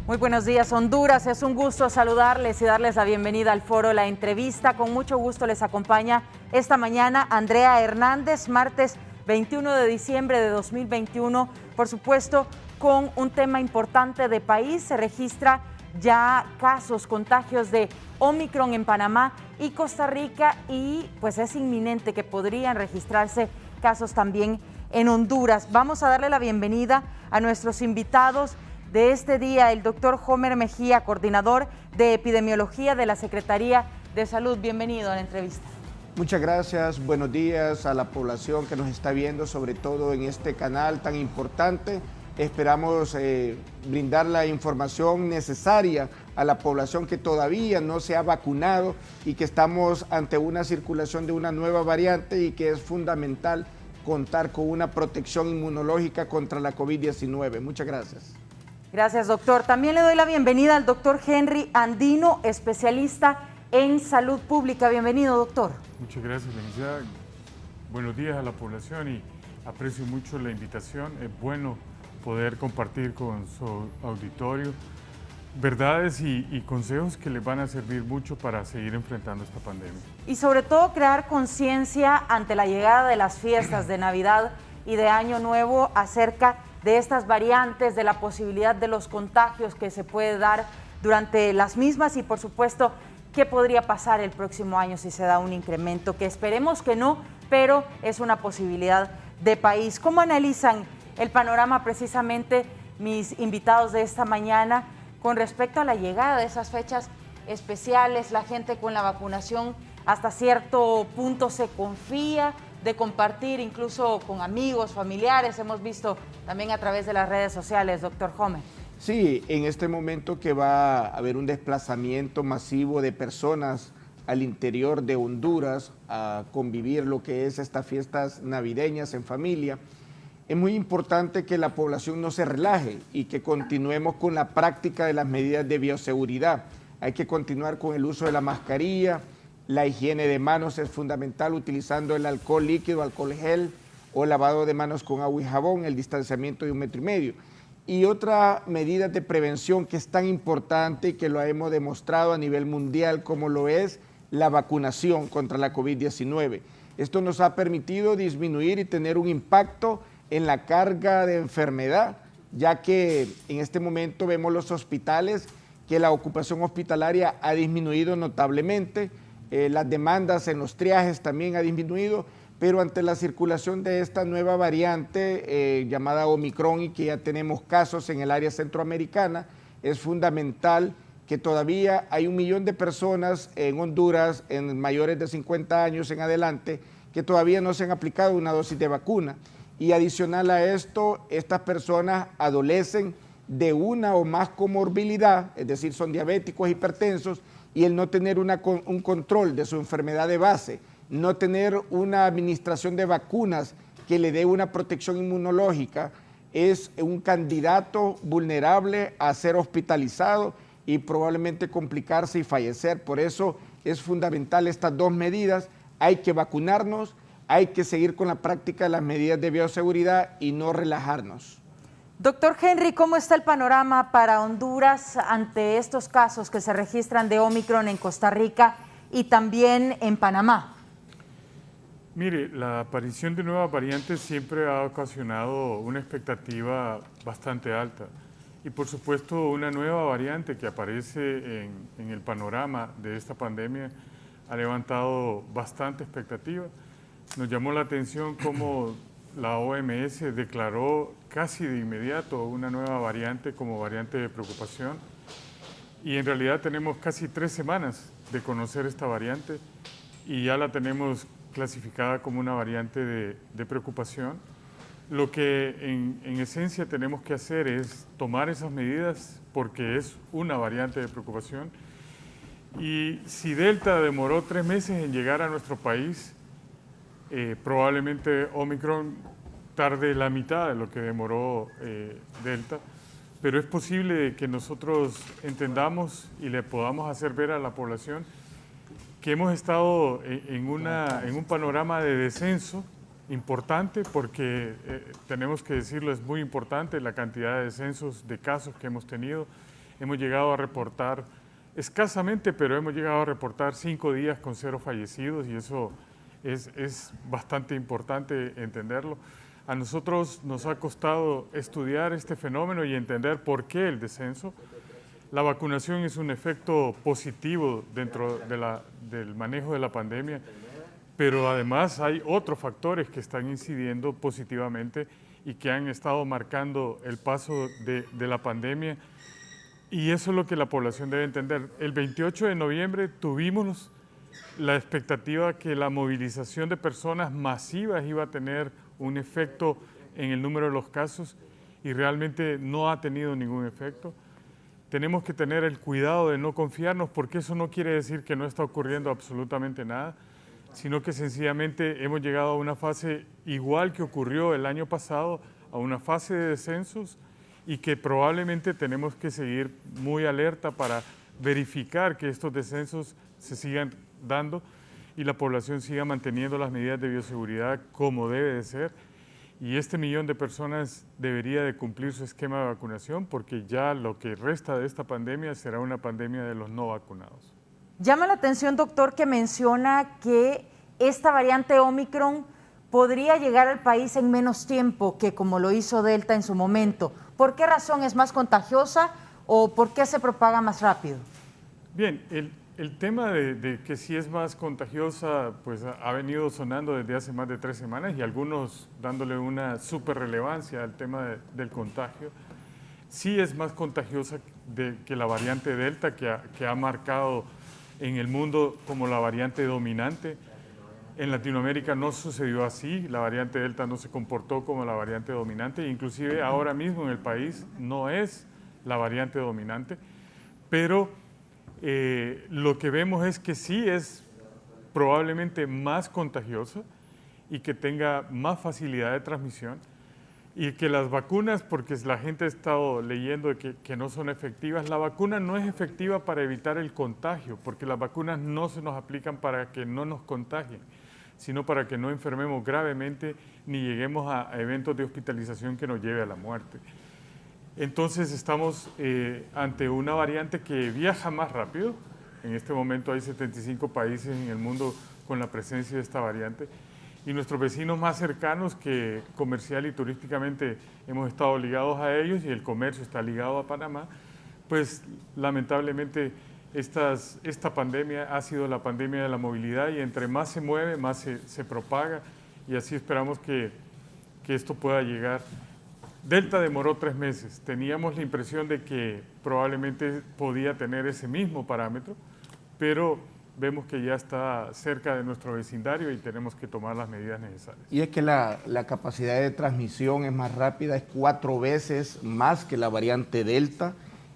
Muy buenos días, Honduras. Es un gusto saludarles y darles la bienvenida al foro La Entrevista. Con mucho gusto les acompaña esta mañana Andrea Hernández, martes 21 de diciembre de 2021. Por supuesto, con un tema importante de país. Se registra ya casos, contagios de Omicron en Panamá y Costa Rica, y pues es inminente que podrían registrarse casos también en Honduras. Vamos a darle la bienvenida a nuestros invitados de este día, el doctor Homer Mejía, coordinador de epidemiología de la Secretaría de Salud. Bienvenido a la entrevista. Muchas gracias, buenos días a la población que nos está viendo, sobre todo en este canal tan importante. Esperamos brindar la información necesaria a la población que todavía no se ha vacunado y que estamos ante una circulación de una nueva variante y que es fundamental contar con una protección inmunológica contra la COVID-19. Muchas gracias. Gracias, doctor. También le doy la bienvenida al doctor Henry Andino, especialista en salud pública. Bienvenido, doctor. Muchas gracias, licenciada. Buenos días a la población y aprecio mucho la invitación. Es bueno poder compartir con su auditorio verdades y consejos que les van a servir mucho para seguir enfrentando esta pandemia. Y sobre todo crear conciencia ante la llegada de las fiestas de Navidad y de Año Nuevo acerca de estas variantes, de la posibilidad de los contagios que se puede dar durante las mismas y, por supuesto, qué podría pasar el próximo año si se da un incremento, que esperemos que no, pero es una posibilidad de país. ¿Cómo analizan el panorama precisamente mis invitados de esta mañana con respecto a la llegada de esas fechas especiales? La gente con la vacunación hasta cierto punto se confía de compartir incluso con amigos, familiares. Hemos visto también a través de las redes sociales, doctor Homer. Sí, en este momento que va a haber un desplazamiento masivo de personas al interior de Honduras a convivir lo que es estas fiestas navideñas en familia, es muy importante que la población no se relaje y que continuemos con la práctica de las medidas de bioseguridad. Hay que continuar con el uso de la mascarilla. La higiene de manos es fundamental, utilizando el alcohol líquido, alcohol gel o lavado de manos con agua y jabón, el distanciamiento de 1,5 metros. Y otra medida de prevención que es tan importante y que lo hemos demostrado a nivel mundial como lo es la vacunación contra la COVID-19. Esto nos ha permitido disminuir y tener un impacto en la carga de enfermedad, ya que en este momento vemos los hospitales que la ocupación hospitalaria ha disminuido notablemente. Las demandas en los triajes también ha disminuido, pero ante la circulación de esta nueva variante llamada Omicron y que ya tenemos casos en el área centroamericana, es fundamental que todavía hay 1 millón de personas en Honduras, en mayores de 50 años en adelante, que todavía no se han aplicado una dosis de vacuna. Y adicional a esto, estas personas adolecen de una o más comorbilidad, es decir, son diabéticos, hipertensos, y el no tener un control de su enfermedad de base, no tener una administración de vacunas que le dé una protección inmunológica, es un candidato vulnerable a ser hospitalizado y probablemente complicarse y fallecer. Por eso es fundamental estas dos medidas. Hay que vacunarnos, hay que seguir con la práctica de las medidas de bioseguridad y no relajarnos. Doctor Henry, ¿cómo está el panorama para Honduras ante estos casos que se registran de Omicron en Costa Rica y también en Panamá? Mire, la aparición de nuevas variantes siempre ha ocasionado una expectativa bastante alta. Y por supuesto, una nueva variante que aparece en el panorama de esta pandemia ha levantado bastante expectativa. Nos llamó la atención cómo la OMS declaró casi de inmediato una nueva variante como variante de preocupación, y en realidad tenemos casi 3 semanas de conocer esta variante y ya la tenemos clasificada como una variante de preocupación. Lo que en esencia tenemos que hacer es tomar esas medidas porque es una variante de preocupación, y si Delta demoró 3 meses en llegar a nuestro país, probablemente Omicron tarde la mitad de lo que demoró Delta, pero es posible que nosotros entendamos y le podamos hacer ver a la población que hemos estado en un panorama de descenso importante, porque tenemos que decirlo, es muy importante la cantidad de descensos de casos que hemos tenido hemos llegado a reportar, escasamente, pero hemos llegado a reportar 5 días con 0 fallecidos y eso es bastante importante entenderlo. A nosotros nos ha costado estudiar este fenómeno y entender por qué el descenso. La vacunación es un efecto positivo dentro del manejo de la pandemia, pero además hay otros factores que están incidiendo positivamente y que han estado marcando el paso de la pandemia, y eso es lo que la población debe entender. El 28 de noviembre tuvimos la expectativa que la movilización de personas masivas iba a tener un efecto en el número de los casos y realmente no ha tenido ningún efecto. Tenemos que tener el cuidado de no confiarnos, porque eso no quiere decir que no está ocurriendo absolutamente nada, sino que sencillamente hemos llegado a una fase igual que ocurrió el año pasado, a una fase de descensos, y que probablemente tenemos que seguir muy alerta para verificar que estos descensos se sigan dando y la población siga manteniendo las medidas de bioseguridad como debe de ser. Y este 1 millón de personas debería de cumplir su esquema de vacunación, porque ya lo que resta de esta pandemia será una pandemia de los no vacunados. Llama la atención, doctor, que menciona que esta variante Omicron podría llegar al país en menos tiempo que como lo hizo Delta en su momento. ¿Por qué razón es más contagiosa o por qué se propaga más rápido? Bien, el tema de que si es más contagiosa, pues ha venido sonando desde hace más de 3 semanas y algunos dándole una súper relevancia al tema del contagio. Sí es más contagiosa que la variante Delta, que ha marcado en el mundo como la variante dominante. En Latinoamérica no sucedió así, la variante Delta no se comportó como la variante dominante, inclusive ahora mismo en el país no es la variante dominante, pero lo que vemos es que sí es probablemente más contagiosa y que tenga más facilidad de transmisión, y que las vacunas, porque la gente ha estado leyendo que no son efectivas, la vacuna no es efectiva para evitar el contagio, porque las vacunas no se nos aplican para que no nos contagien, sino para que no enfermemos gravemente ni lleguemos a eventos de hospitalización que nos lleve a la muerte. Entonces estamos ante una variante que viaja más rápido. En este momento hay 75 países en el mundo con la presencia de esta variante, y nuestros vecinos más cercanos, que comercial y turísticamente hemos estado ligados a ellos y el comercio está ligado a Panamá, pues lamentablemente esta pandemia ha sido la pandemia de la movilidad, y entre más se mueve, más se propaga, y así esperamos que esto pueda llegar. Delta demoró 3 meses, teníamos la impresión de que probablemente podía tener ese mismo parámetro, pero vemos que ya está cerca de nuestro vecindario y tenemos que tomar las medidas necesarias. Y es que la capacidad de transmisión es más rápida, es 4 veces más que la variante Delta,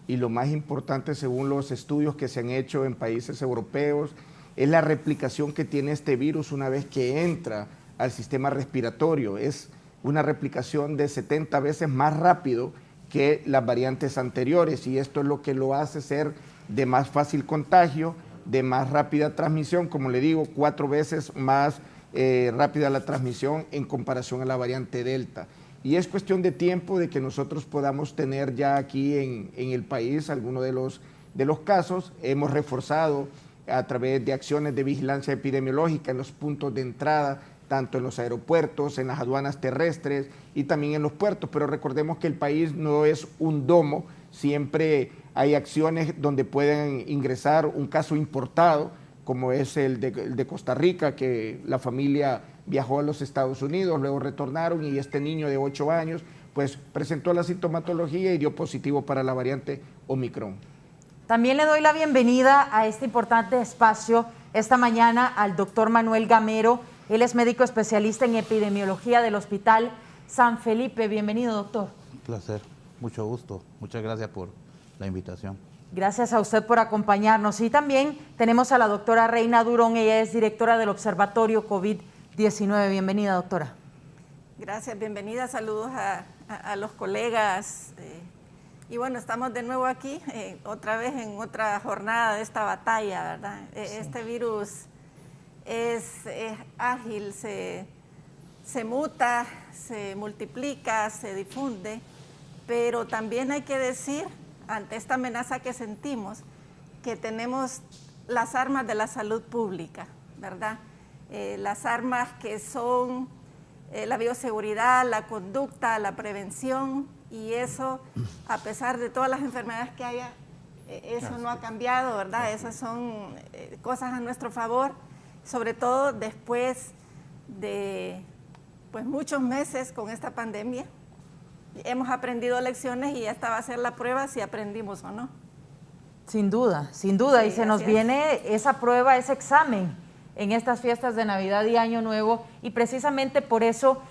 y lo más importante, según los estudios que se han hecho en países europeos, es la replicación que tiene este virus una vez que entra al sistema respiratorio. Es una replicación de 70 veces más rápido que las variantes anteriores, y esto es lo que lo hace ser de más fácil contagio, de más rápida transmisión. Como le digo, 4 veces más rápida la transmisión en comparación a la variante Delta. Y es cuestión de tiempo de que nosotros podamos tener ya aquí en el país algunos de los casos. Hemos reforzado a través de acciones de vigilancia epidemiológica en los puntos de entrada, tanto en los aeropuertos, en las aduanas terrestres y también en los puertos. Pero recordemos que el país no es un domo, siempre hay acciones donde pueden ingresar un caso importado, como es el de Costa Rica, que la familia viajó a los Estados Unidos, luego retornaron, y este niño de 8 años pues presentó la sintomatología y dio positivo para la variante Omicron. También le doy la bienvenida a este importante espacio esta mañana al doctor Manuel Gamero. Él es médico especialista en epidemiología del Hospital San Felipe. Bienvenido, doctor. Un placer, mucho gusto. Muchas gracias por la invitación. Gracias a usted por acompañarnos. Y también tenemos a la doctora Reina Durón. Ella es directora del Observatorio COVID-19. Bienvenida, doctora. Gracias, bienvenida. Saludos a los colegas. Y bueno, estamos de nuevo aquí, otra vez en otra jornada de esta batalla, ¿verdad? Sí. Este virus es ágil, se muta, se multiplica, se difunde, pero también hay que decir ante esta amenaza que sentimos, que tenemos las armas de la salud pública, ¿verdad? Las armas que son la bioseguridad, la conducta, la prevención, y eso, a pesar de todas las enfermedades que haya, eso no ha cambiado, ¿verdad? Esas son cosas a nuestro favor, sobre todo después de pues, muchos meses con esta pandemia. Hemos aprendido lecciones y esta va a ser la prueba si aprendimos o no. Sin duda, sí, y se nos viene esa prueba, ese examen en estas fiestas de Navidad y Año Nuevo, y precisamente por eso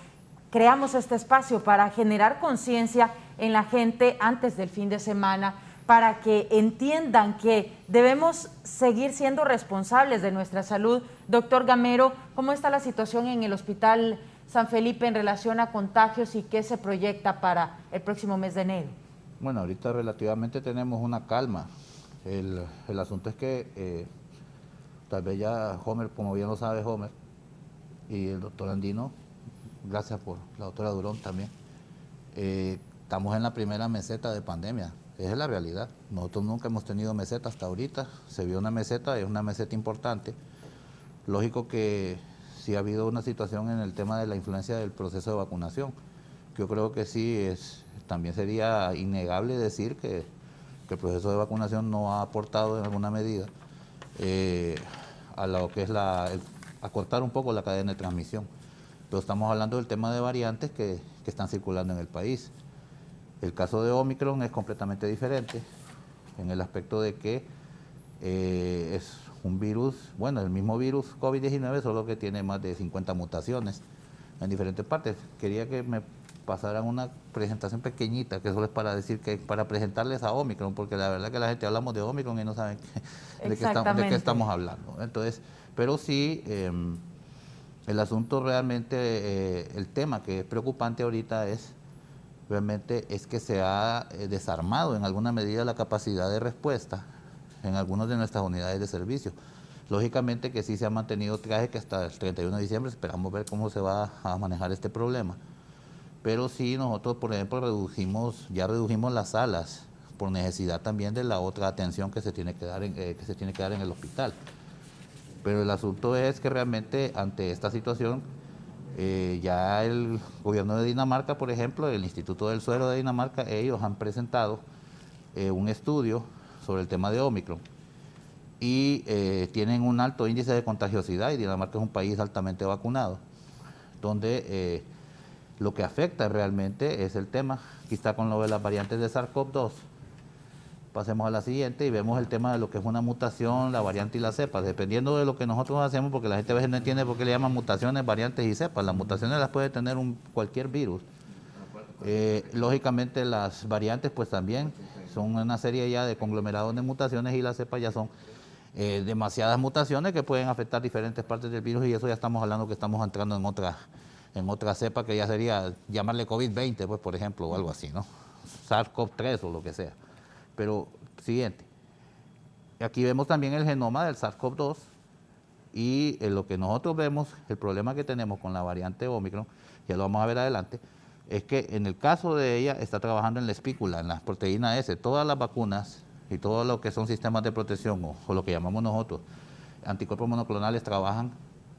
creamos este espacio, para generar conciencia en la gente antes del fin de semana, para que entiendan que debemos seguir siendo responsables de nuestra salud. Doctor Gamero, ¿cómo está la situación en el Hospital San Felipe en relación a contagios y qué se proyecta para el próximo mes de enero? Bueno, ahorita relativamente tenemos una calma. El asunto es que tal vez ya Homer, como bien lo sabe Homer, y el doctor Andino, gracias por la doctora Durón también, estamos en la primera meseta de pandemia. Esa es la realidad. Nosotros nunca hemos tenido meseta hasta ahorita. Se vio una meseta, es una meseta importante. Lógico que sí ha habido una situación en el tema de la influencia del proceso de vacunación. Yo creo que sí, también sería innegable decir que el proceso de vacunación no ha aportado en alguna medida a lo que es acortar un poco la cadena de transmisión. Pero estamos hablando del tema de variantes que están circulando en el país. El caso de Omicron es completamente diferente en el aspecto de que es un virus, bueno, el mismo virus COVID-19, solo que tiene más de 50 mutaciones en diferentes partes. Quería que me pasaran una presentación pequeñita, que solo es para decir que para presentarles a Omicron, porque la verdad que la gente hablamos de Omicron y no saben de qué estamos hablando. Entonces, pero sí, el asunto realmente, el tema que es preocupante ahorita realmente es que se ha desarmado en alguna medida la capacidad de respuesta en algunas de nuestras unidades de servicio. Lógicamente que sí se ha mantenido traje que hasta el 31 de diciembre esperamos ver cómo se va a manejar este problema. Pero sí nosotros, por ejemplo, ya redujimos las salas por necesidad también de la otra atención que se tiene que dar en el hospital. Pero el asunto es que realmente ante esta situación ya el gobierno de Dinamarca, por ejemplo, el Instituto del Suero de Dinamarca, ellos han presentado un estudio sobre el tema de Omicron y tienen un alto índice de contagiosidad, y Dinamarca es un país altamente vacunado, donde lo que afecta realmente es el tema. Aquí está con lo de las variantes de SARS-CoV-2. Pasemos a la siguiente y vemos el tema de lo que es una mutación, la variante y la cepa. Dependiendo de lo que nosotros hacemos, porque la gente a veces no entiende por qué le llaman mutaciones, variantes y cepas. Las mutaciones las puede tener cualquier virus. Lógicamente las variantes pues también son una serie ya de conglomerados de mutaciones, y las cepas ya son demasiadas mutaciones que pueden afectar diferentes partes del virus, y eso ya estamos hablando que estamos entrando en otra cepa que ya sería llamarle COVID-20, pues por ejemplo, o algo así, ¿no? SARS-CoV-3 o lo que sea. Pero, siguiente. Aquí vemos también el genoma del SARS-CoV-2, y lo que nosotros vemos, el problema que tenemos con la variante Omicron, ya lo vamos a ver adelante, es que en el caso de ella está trabajando en la espícula, en la proteína S. Todas las vacunas y todo lo que son sistemas de protección, o lo que llamamos nosotros anticuerpos monoclonales, trabajan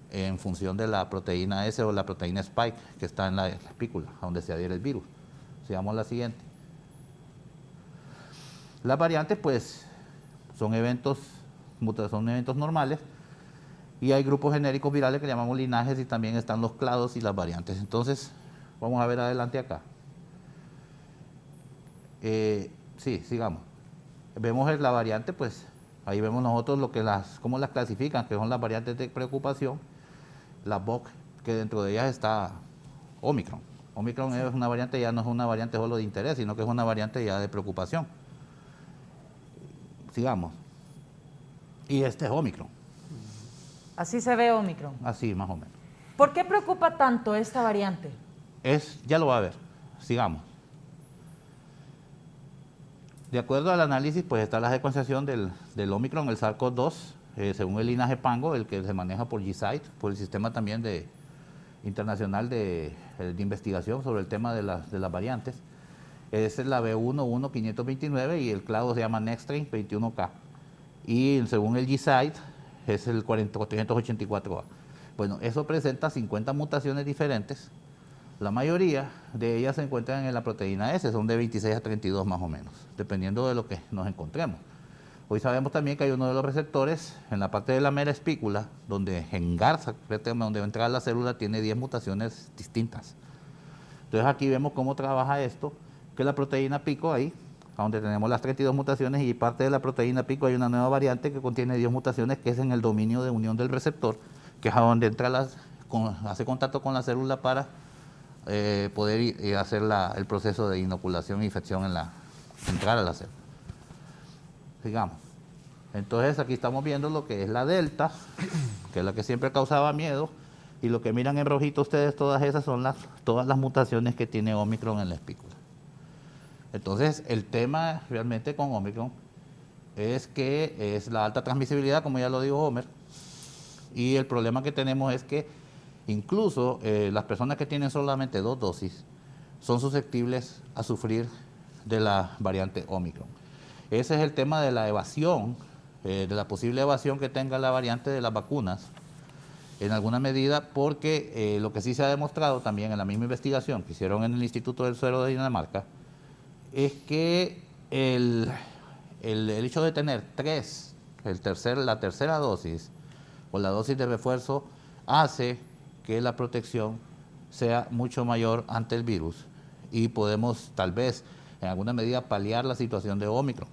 en función de la proteína S o la proteína Spike, que está en la espícula, a donde se adhiere el virus. Sigamos la siguiente. Las variantes, pues, son eventos normales, y hay grupos genéricos virales que llamamos linajes, y también están los clados y las variantes. Entonces, vamos a ver adelante acá. Sí, sigamos. Vemos la variante, pues, ahí vemos nosotros cómo las clasifican, que son las variantes de preocupación, la VOC, que dentro de ellas está Omicron. Omicron es una variante, ya no es una variante solo de interés, sino que es una variante ya de preocupación. Sigamos. Y este es Omicron. Así se ve Omicron. Así, más o menos. ¿Por qué preocupa tanto esta variante? Ya lo va a ver. Sigamos. De acuerdo al análisis, pues está la secuenciación del Omicron, el SARS-CoV-2, según el linaje Pango, el que se maneja por GSIDE, por el sistema también internacional de investigación sobre el tema de las variantes. es la B11529 y el clado se llama Nextstrain 21K. Y según el G-Site es el 484A. Bueno, eso presenta 50 mutaciones diferentes. La mayoría de ellas se encuentran en la proteína S, son de 26 a 32 más o menos, dependiendo de lo que nos encontremos. Hoy sabemos también que hay uno de los receptores en la parte de la mera espícula, donde engarza, donde va a entrar la célula, tiene 10 mutaciones distintas. Entonces aquí vemos cómo trabaja esto, que la proteína pico ahí, donde tenemos las 32 mutaciones, y parte de la proteína pico hay una nueva variante que contiene 10 mutaciones, que es en el dominio de unión del receptor, que es a donde entra hace contacto con la célula para poder hacer el proceso de inoculación e infección entrar a la célula. Sigamos. Entonces aquí estamos viendo lo que es la delta, que es la que siempre causaba miedo, y lo que miran en rojito ustedes, todas esas son todas las mutaciones que tiene Omicron en la espícula. Entonces el tema realmente con Omicron es que es la alta transmisibilidad, como ya lo dijo Homer, y el problema que tenemos es que incluso las personas que tienen solamente 2 dosis son susceptibles a sufrir de la variante Omicron. Ese es el tema de la evasión, de la posible evasión que tenga la variante de las vacunas, en alguna medida, porque lo que sí se ha demostrado también en la misma investigación que hicieron en el Instituto del Suero de Dinamarca, es que el hecho de tener la tercera dosis o la dosis de refuerzo hace que la protección sea mucho mayor ante el virus y podemos tal vez en alguna medida paliar la situación de Omicron.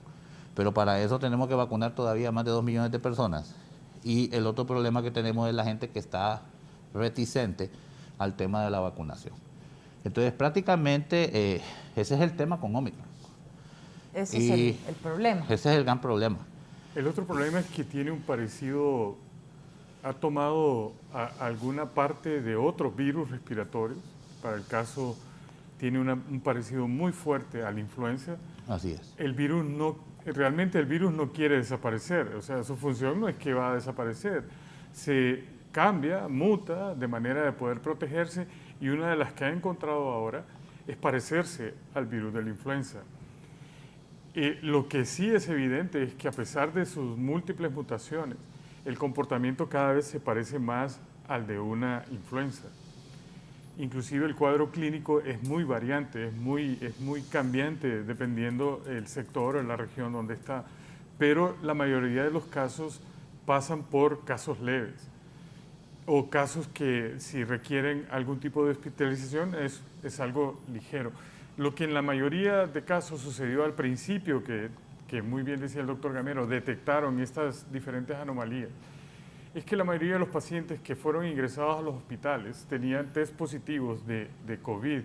Pero para eso tenemos que vacunar todavía más de 2 millones de personas. Y el otro problema que tenemos es la gente que está reticente al tema de la vacunación. Entonces prácticamente ese es el tema con Omicron. Ese es el problema. Ese es el gran problema. El otro problema es que tiene un parecido, ha tomado alguna parte de otros virus respiratorios. Para el caso, tiene un parecido muy fuerte a la influenza. Así es. Realmente el virus no quiere desaparecer, o sea, su función no es que va a desaparecer. Se cambia, muta de manera de poder protegerse, y una de las que ha encontrado ahora es parecerse al virus de la influenza. Lo que sí es evidente es que a pesar de sus múltiples mutaciones, el comportamiento cada vez se parece más al de una influenza. Inclusive el cuadro clínico es muy variante, es muy cambiante dependiendo el sector o la región donde está, pero la mayoría de los casos pasan por casos leves o casos que si requieren algún tipo de hospitalización es algo ligero. Lo que en la mayoría de casos sucedió al principio, que muy bien decía el doctor Gamero, detectaron estas diferentes anomalías, es que la mayoría de los pacientes que fueron ingresados a los hospitales tenían test positivos de COVID,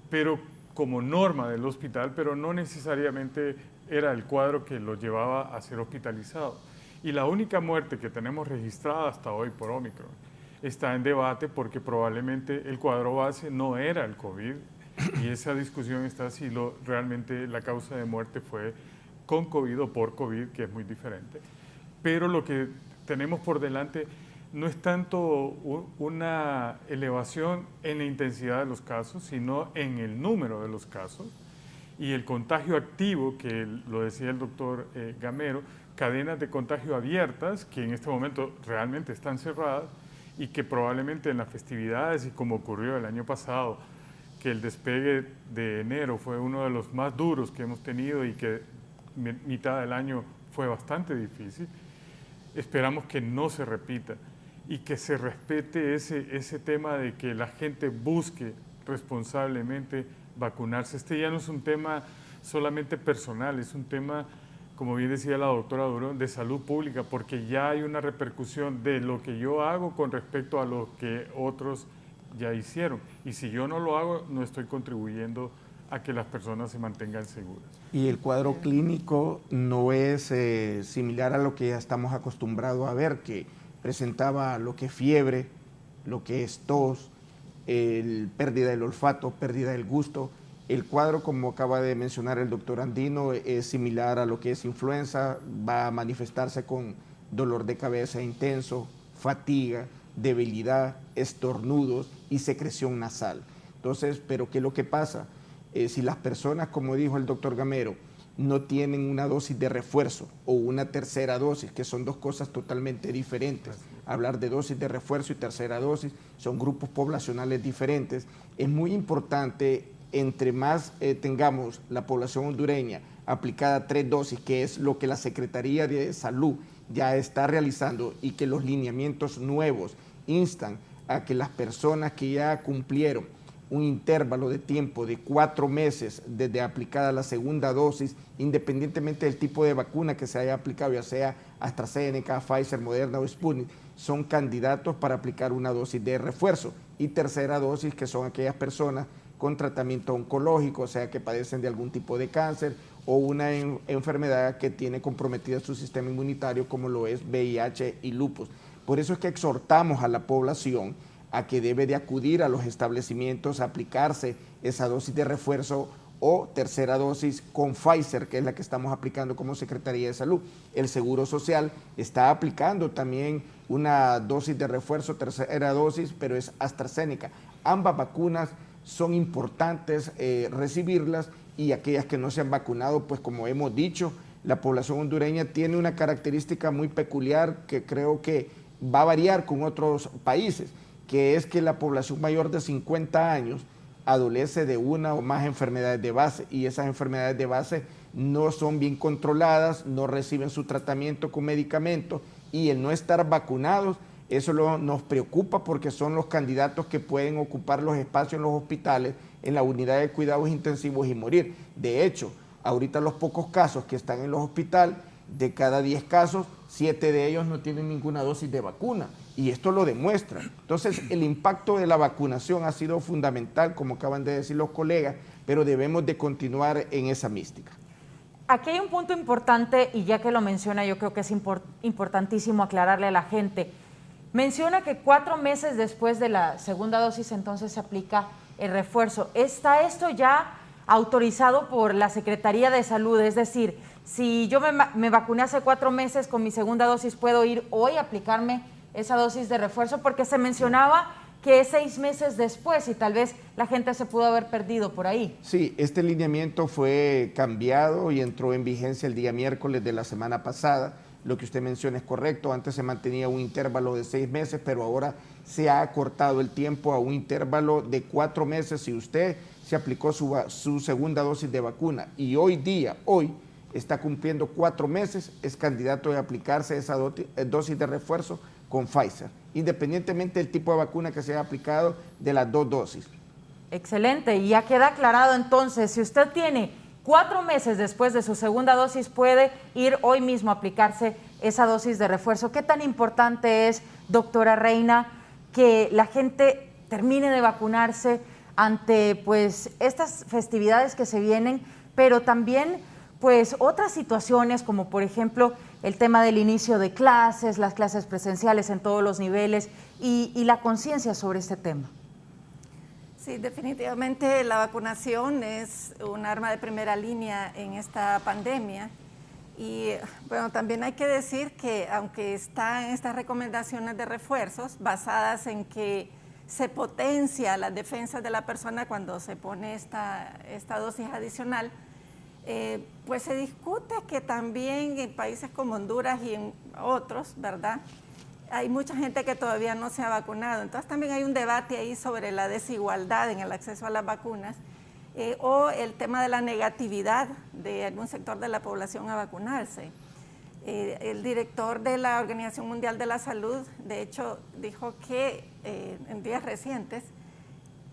pero como norma del hospital, pero no necesariamente era el cuadro que los llevaba a ser hospitalizados. Y la única muerte que tenemos registrada hasta hoy por Omicron está en debate porque probablemente el cuadro base no era el COVID, y esa discusión está si realmente la causa de muerte fue con COVID o por COVID, que es muy diferente. Pero lo que tenemos por delante no es tanto una elevación en la intensidad de los casos, sino en el número de los casos y el contagio activo, que lo decía el doctor Gamero, cadenas de contagio abiertas que en este momento realmente están cerradas y que probablemente en las festividades, y como ocurrió el año pasado, que el despegue de enero fue uno de los más duros que hemos tenido y que mitad del año fue bastante difícil, esperamos que no se repita y que se respete ese tema de que la gente busque responsablemente vacunarse. Este ya no es un tema solamente personal, es un tema, como bien decía la doctora Durón, de salud pública, porque ya hay una repercusión de lo que yo hago con respecto a lo que otros ya hicieron. Y si yo no lo hago, no estoy contribuyendo a que las personas se mantengan seguras. Y el cuadro clínico no es similar a lo que ya estamos acostumbrados a ver, que presentaba lo que es fiebre, lo que es tos, pérdida del olfato, pérdida del gusto. El cuadro, como acaba de mencionar el doctor Andino, es similar a lo que es influenza, va a manifestarse con dolor de cabeza intenso, fatiga, debilidad, estornudos y secreción nasal. Entonces, ¿pero qué es lo que pasa? si las personas, como dijo el doctor Gamero, no tienen una dosis de refuerzo o una tercera dosis, que son dos cosas totalmente diferentes. Hablar de dosis de refuerzo y tercera dosis son grupos poblacionales diferentes. Es muy importante, entre más tengamos la población hondureña aplicada 3 dosis, que es lo que la Secretaría de Salud ya está realizando y que los lineamientos nuevos instan a que las personas que ya cumplieron un intervalo de tiempo de 4 meses desde aplicada la segunda dosis, independientemente del tipo de vacuna que se haya aplicado, ya sea AstraZeneca, Pfizer, Moderna o Sputnik, son candidatos para aplicar una dosis de refuerzo. Y tercera dosis, que son aquellas personas con tratamiento oncológico, o sea, que padecen de algún tipo de cáncer o una enfermedad que tiene comprometida su sistema inmunitario, como lo es VIH y lupus. Por eso es que exhortamos a la población a que debe de acudir a los establecimientos a aplicarse esa dosis de refuerzo o tercera dosis con Pfizer, que es la que estamos aplicando como Secretaría de Salud. El Seguro Social está aplicando también una dosis de refuerzo, tercera dosis, pero es AstraZeneca. Ambas vacunas son importantes recibirlas, y aquellas que no se han vacunado, pues como hemos dicho, la población hondureña tiene una característica muy peculiar que creo que va a variar con otros países, que es que la población mayor de 50 años adolece de una o más enfermedades de base, y esas enfermedades de base no son bien controladas, no reciben su tratamiento con medicamentos, y el no estar vacunados, eso nos preocupa porque son los candidatos que pueden ocupar los espacios en los hospitales, en la unidad de cuidados intensivos y morir. De hecho, ahorita los pocos casos que están en los hospitales, de cada 10 casos, 7 de ellos no tienen ninguna dosis de vacuna, y esto lo demuestra. Entonces, el impacto de la vacunación ha sido fundamental, como acaban de decir los colegas, pero debemos de continuar en esa mística. Aquí hay un punto importante, y ya que lo menciona, yo creo que es importantísimo aclararle a la gente. Menciona que 4 meses después de la segunda dosis entonces se aplica el refuerzo. ¿Está esto ya autorizado por la Secretaría de Salud? Es decir, si yo me vacuné hace 4 meses con mi segunda dosis, ¿puedo ir hoy a aplicarme esa dosis de refuerzo? Porque se mencionaba que es 6 meses después y tal vez la gente se pudo haber perdido por ahí. Sí, este lineamiento fue cambiado y entró en vigencia el día miércoles de la semana pasada. Lo que usted menciona es correcto, antes se mantenía un intervalo de 6 meses, pero ahora se ha acortado el tiempo a un intervalo de 4 meses si usted se aplicó su segunda dosis de vacuna y hoy está cumpliendo 4 meses, es candidato de aplicarse esa dosis de refuerzo con Pfizer, independientemente del tipo de vacuna que se haya aplicado de las 2 dosis. Excelente, y ya queda aclarado entonces, si usted tiene 4 meses después de su segunda dosis, puede ir hoy mismo a aplicarse esa dosis de refuerzo. ¿Qué tan importante es, doctora Reina, que la gente termine de vacunarse ante pues estas festividades que se vienen, pero también pues otras situaciones como por ejemplo el tema del inicio de clases, las clases presenciales en todos los niveles y la conciencia sobre este tema? Sí, definitivamente la vacunación es un arma de primera línea en esta pandemia y bueno, también hay que decir que aunque están estas recomendaciones de refuerzos basadas en que se potencia las defensas de la persona cuando se pone esta dosis adicional, pues se discute que también en países como Honduras y en otros, ¿verdad?, hay mucha gente que todavía no se ha vacunado. Entonces también hay un debate ahí sobre la desigualdad en el acceso a las vacunas o el tema de la negatividad de algún sector de la población a vacunarse. El director de la Organización Mundial de la Salud, de hecho, dijo que en días recientes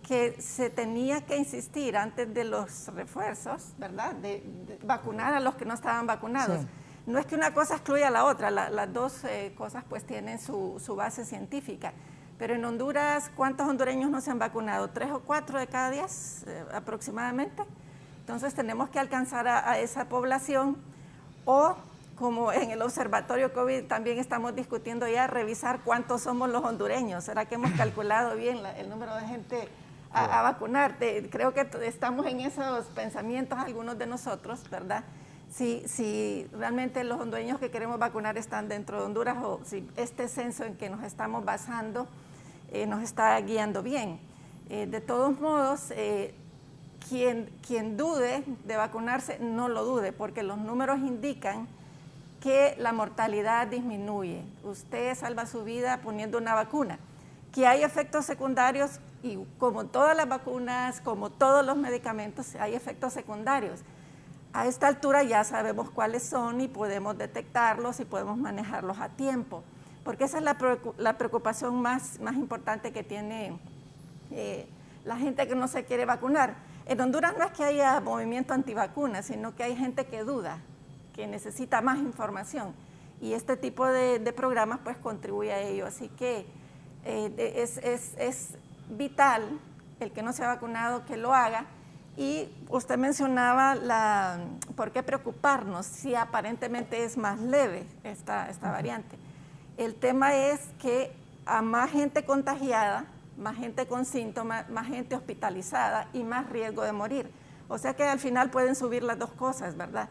que se tenía que insistir antes de los refuerzos, ¿verdad?, de vacunar a los que no estaban vacunados. Sí. No es que una cosa excluya a la otra, las dos cosas pues tienen su base científica. Pero en Honduras, ¿cuántos hondureños no se han vacunado? 3 o 4 de cada 10 aproximadamente. Entonces tenemos que alcanzar a esa población o, como en el observatorio COVID también estamos discutiendo ya, revisar cuántos somos los hondureños. ¿Será que hemos calculado bien el número de gente a vacunar? Creo que estamos en esos pensamientos algunos de nosotros, ¿verdad? Si realmente los hondureños que queremos vacunar están dentro de Honduras o si este censo en que nos estamos basando nos está guiando bien. De todos modos, quien dude de vacunarse, no lo dude, porque los números indican que la mortalidad disminuye. Usted salva su vida poniendo una vacuna. Que hay efectos secundarios, y como todas las vacunas, como todos los medicamentos, hay efectos secundarios. A esta altura ya sabemos cuáles son y podemos detectarlos y podemos manejarlos a tiempo, porque esa es la preocupación más importante que tiene la gente que no se quiere vacunar. En Honduras no es que haya movimiento antivacunas, sino que hay gente que duda, que necesita más información, y este tipo de programas pues contribuye a ello. Así que es vital el que no se ha vacunado que lo haga. Y usted mencionaba por qué preocuparnos si aparentemente es más leve esta variante. El tema es que a más gente contagiada, más gente con síntomas, más gente hospitalizada y más riesgo de morir. O sea que al final pueden subir las dos cosas, ¿verdad?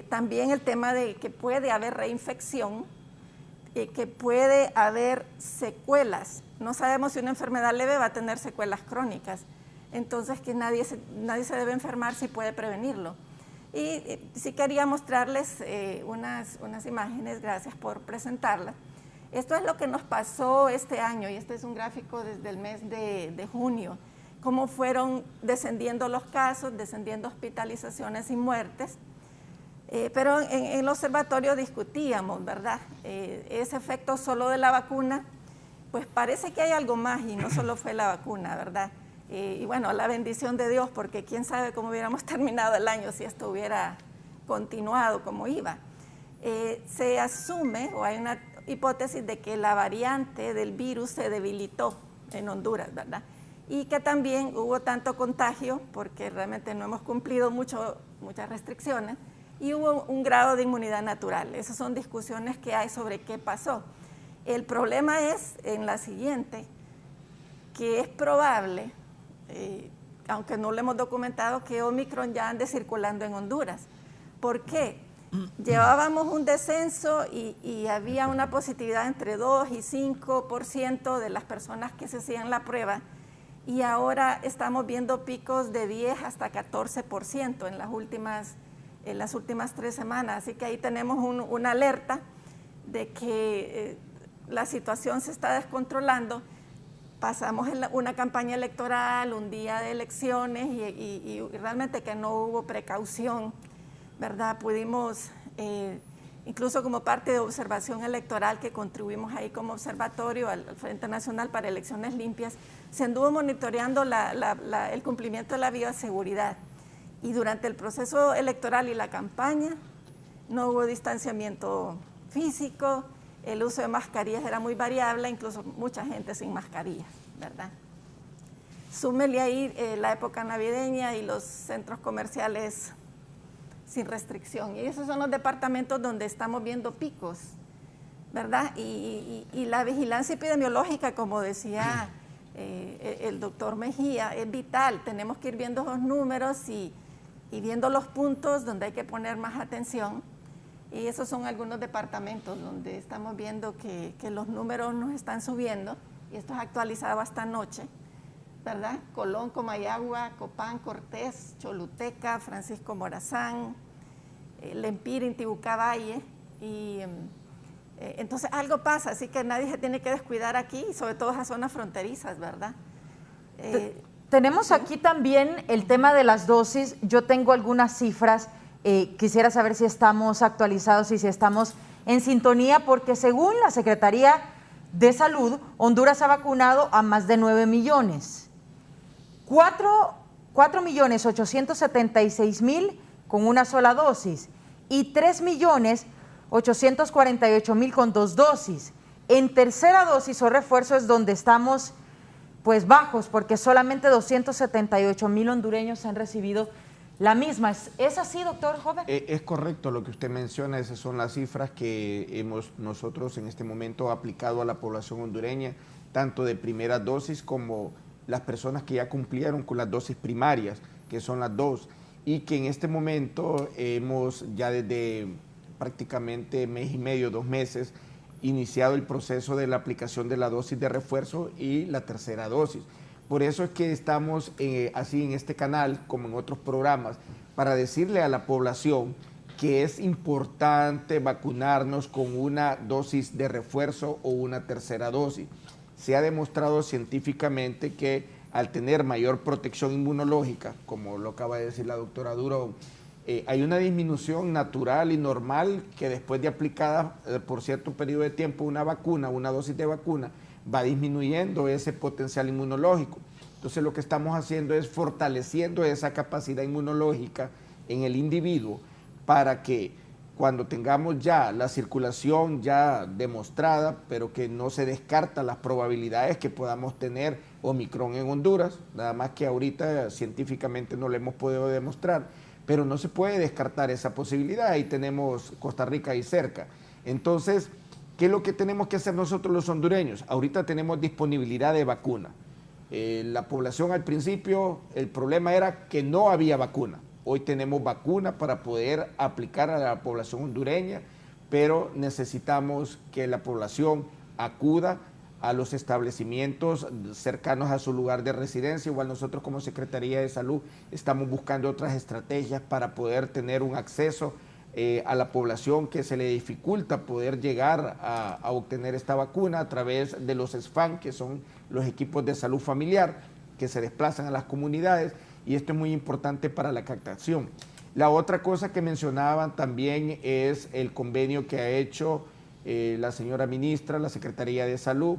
También el tema de que puede haber reinfección, que puede haber secuelas. No sabemos si una enfermedad leve va a tener secuelas crónicas. Entonces que nadie se debe enfermar si puede prevenirlo. Y sí quería mostrarles unas imágenes, gracias por presentarlas. Esto es lo que nos pasó este año, y este es un gráfico desde el mes de junio, cómo fueron descendiendo los casos, descendiendo hospitalizaciones y muertes. Pero en el observatorio discutíamos, ¿verdad? Ese efecto solo de la vacuna, pues parece que hay algo más y no solo fue la vacuna, ¿verdad? Y bueno, la bendición de Dios, porque quién sabe cómo hubiéramos terminado el año si esto hubiera continuado como iba. Se asume, o hay una hipótesis de que la variante del virus se debilitó en Honduras, ¿verdad? Y que también hubo tanto contagio, porque realmente no hemos cumplido muchas restricciones, y hubo un grado de inmunidad natural. Esas son discusiones que hay sobre qué pasó. El problema es en la siguiente, que es probable, aunque no lo hemos documentado, que Omicron ya ande circulando en Honduras. ¿Por qué? Llevábamos un descenso y había una positividad entre 2 y 5% de las personas que se hacían la prueba, y ahora estamos viendo picos de 10 hasta 14% en las últimas 3 semanas. Así que ahí tenemos una alerta de que la situación se está descontrolando. Pasamos en una campaña electoral, un día de elecciones, y realmente que no hubo precaución, ¿verdad? Pudimos, incluso como parte de observación electoral que contribuimos ahí como observatorio al Frente Nacional para Elecciones Limpias, se anduvo monitoreando el cumplimiento de la bioseguridad. Y durante el proceso electoral y la campaña no hubo distanciamiento físico, el uso de mascarillas era muy variable, incluso mucha gente sin mascarillas, ¿verdad? Súmele ahí la época navideña y los centros comerciales sin restricción. Y esos son los departamentos donde estamos viendo picos, ¿verdad? Y la vigilancia epidemiológica, como decía el doctor Mejía, es vital. Tenemos que ir viendo los números y viendo los puntos donde hay que poner más atención. Y esos son algunos departamentos donde estamos viendo que los números nos están subiendo, y esto es actualizado hasta anoche, ¿verdad? Colón, Comayagua, Copán, Cortés, Choluteca, Francisco Morazán, Lempira, Intibucá, Valle, y entonces algo pasa, así que nadie se tiene que descuidar aquí, sobre todo esas zonas fronterizas, ¿verdad? Tenemos aquí también el tema de las dosis. Yo tengo algunas cifras. Quisiera saber si estamos actualizados y si estamos en sintonía, porque según la Secretaría de Salud, Honduras ha vacunado a más de 9 millones. 4.876.000 con una sola dosis y 3.848.000 con 2 dosis. En tercera dosis o refuerzo es donde estamos pues bajos, porque solamente 278.000 hondureños han recibido la misma. ¿Es así, doctor Joven? Es correcto lo que usted menciona. Esas son las cifras que hemos nosotros en este momento aplicado a la población hondureña, tanto de primera dosis como las personas que ya cumplieron con las dosis primarias, que son las 2, y que en este momento hemos ya desde prácticamente mes y medio, 2 meses, iniciado el proceso de la aplicación de la dosis de refuerzo y la tercera dosis. Por eso es que estamos así en este canal, como en otros programas, para decirle a la población que es importante vacunarnos con una dosis de refuerzo o una tercera dosis. Se ha demostrado científicamente que al tener mayor protección inmunológica, como lo acaba de decir la doctora Durón, hay una disminución natural y normal que después de aplicada por cierto periodo de tiempo una vacuna, una dosis de vacuna, va disminuyendo ese potencial inmunológico. Entonces lo que estamos haciendo es fortaleciendo esa capacidad inmunológica en el individuo para que cuando tengamos ya la circulación ya demostrada, pero que no se descarta las probabilidades que podamos tener Omicron en Honduras, nada más que ahorita científicamente no lo hemos podido demostrar, pero no se puede descartar esa posibilidad. Ahí tenemos Costa Rica ahí cerca. Entonces, ¿qué es lo que tenemos que hacer nosotros los hondureños? Ahorita tenemos disponibilidad de vacuna. La población al principio, el problema era que no había vacuna. Hoy tenemos vacuna para poder aplicar a la población hondureña, pero necesitamos que la población acuda a los establecimientos cercanos a su lugar de residencia. Igual nosotros como Secretaría de Salud estamos buscando otras estrategias para poder tener un acceso a la población que se le dificulta poder llegar a obtener esta vacuna a través de los SFAM, que son los equipos de salud familiar, que se desplazan a las comunidades, y esto es muy importante para la captación. La otra cosa que mencionaban también es el convenio que ha hecho la señora ministra, la Secretaría de Salud,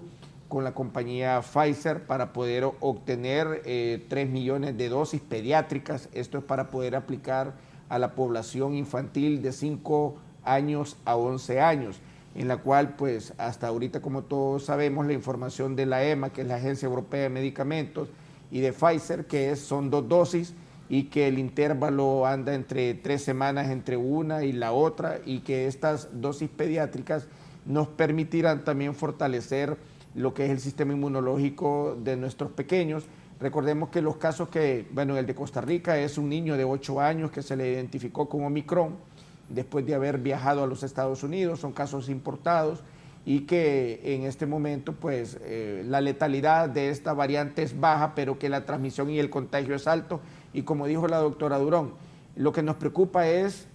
con la compañía Pfizer para poder obtener 3 millones de dosis pediátricas. Esto es para poder aplicar a la población infantil de 5 años a 11 años, en la cual pues hasta ahorita, como todos sabemos, la información de la EMA, que es la Agencia Europea de Medicamentos, y de Pfizer, que son 2 dosis, y que el intervalo anda entre 3 semanas entre una y la otra, y que estas dosis pediátricas nos permitirán también fortalecer lo que es el sistema inmunológico de nuestros pequeños. Recordemos que los casos el de Costa Rica es un niño de 8 años que se le identificó con Omicron después de haber viajado a los Estados Unidos, son casos importados, y que en este momento pues la letalidad de esta variante es baja, pero que la transmisión y el contagio es alto. Y como dijo la doctora Durón, lo que nos preocupa es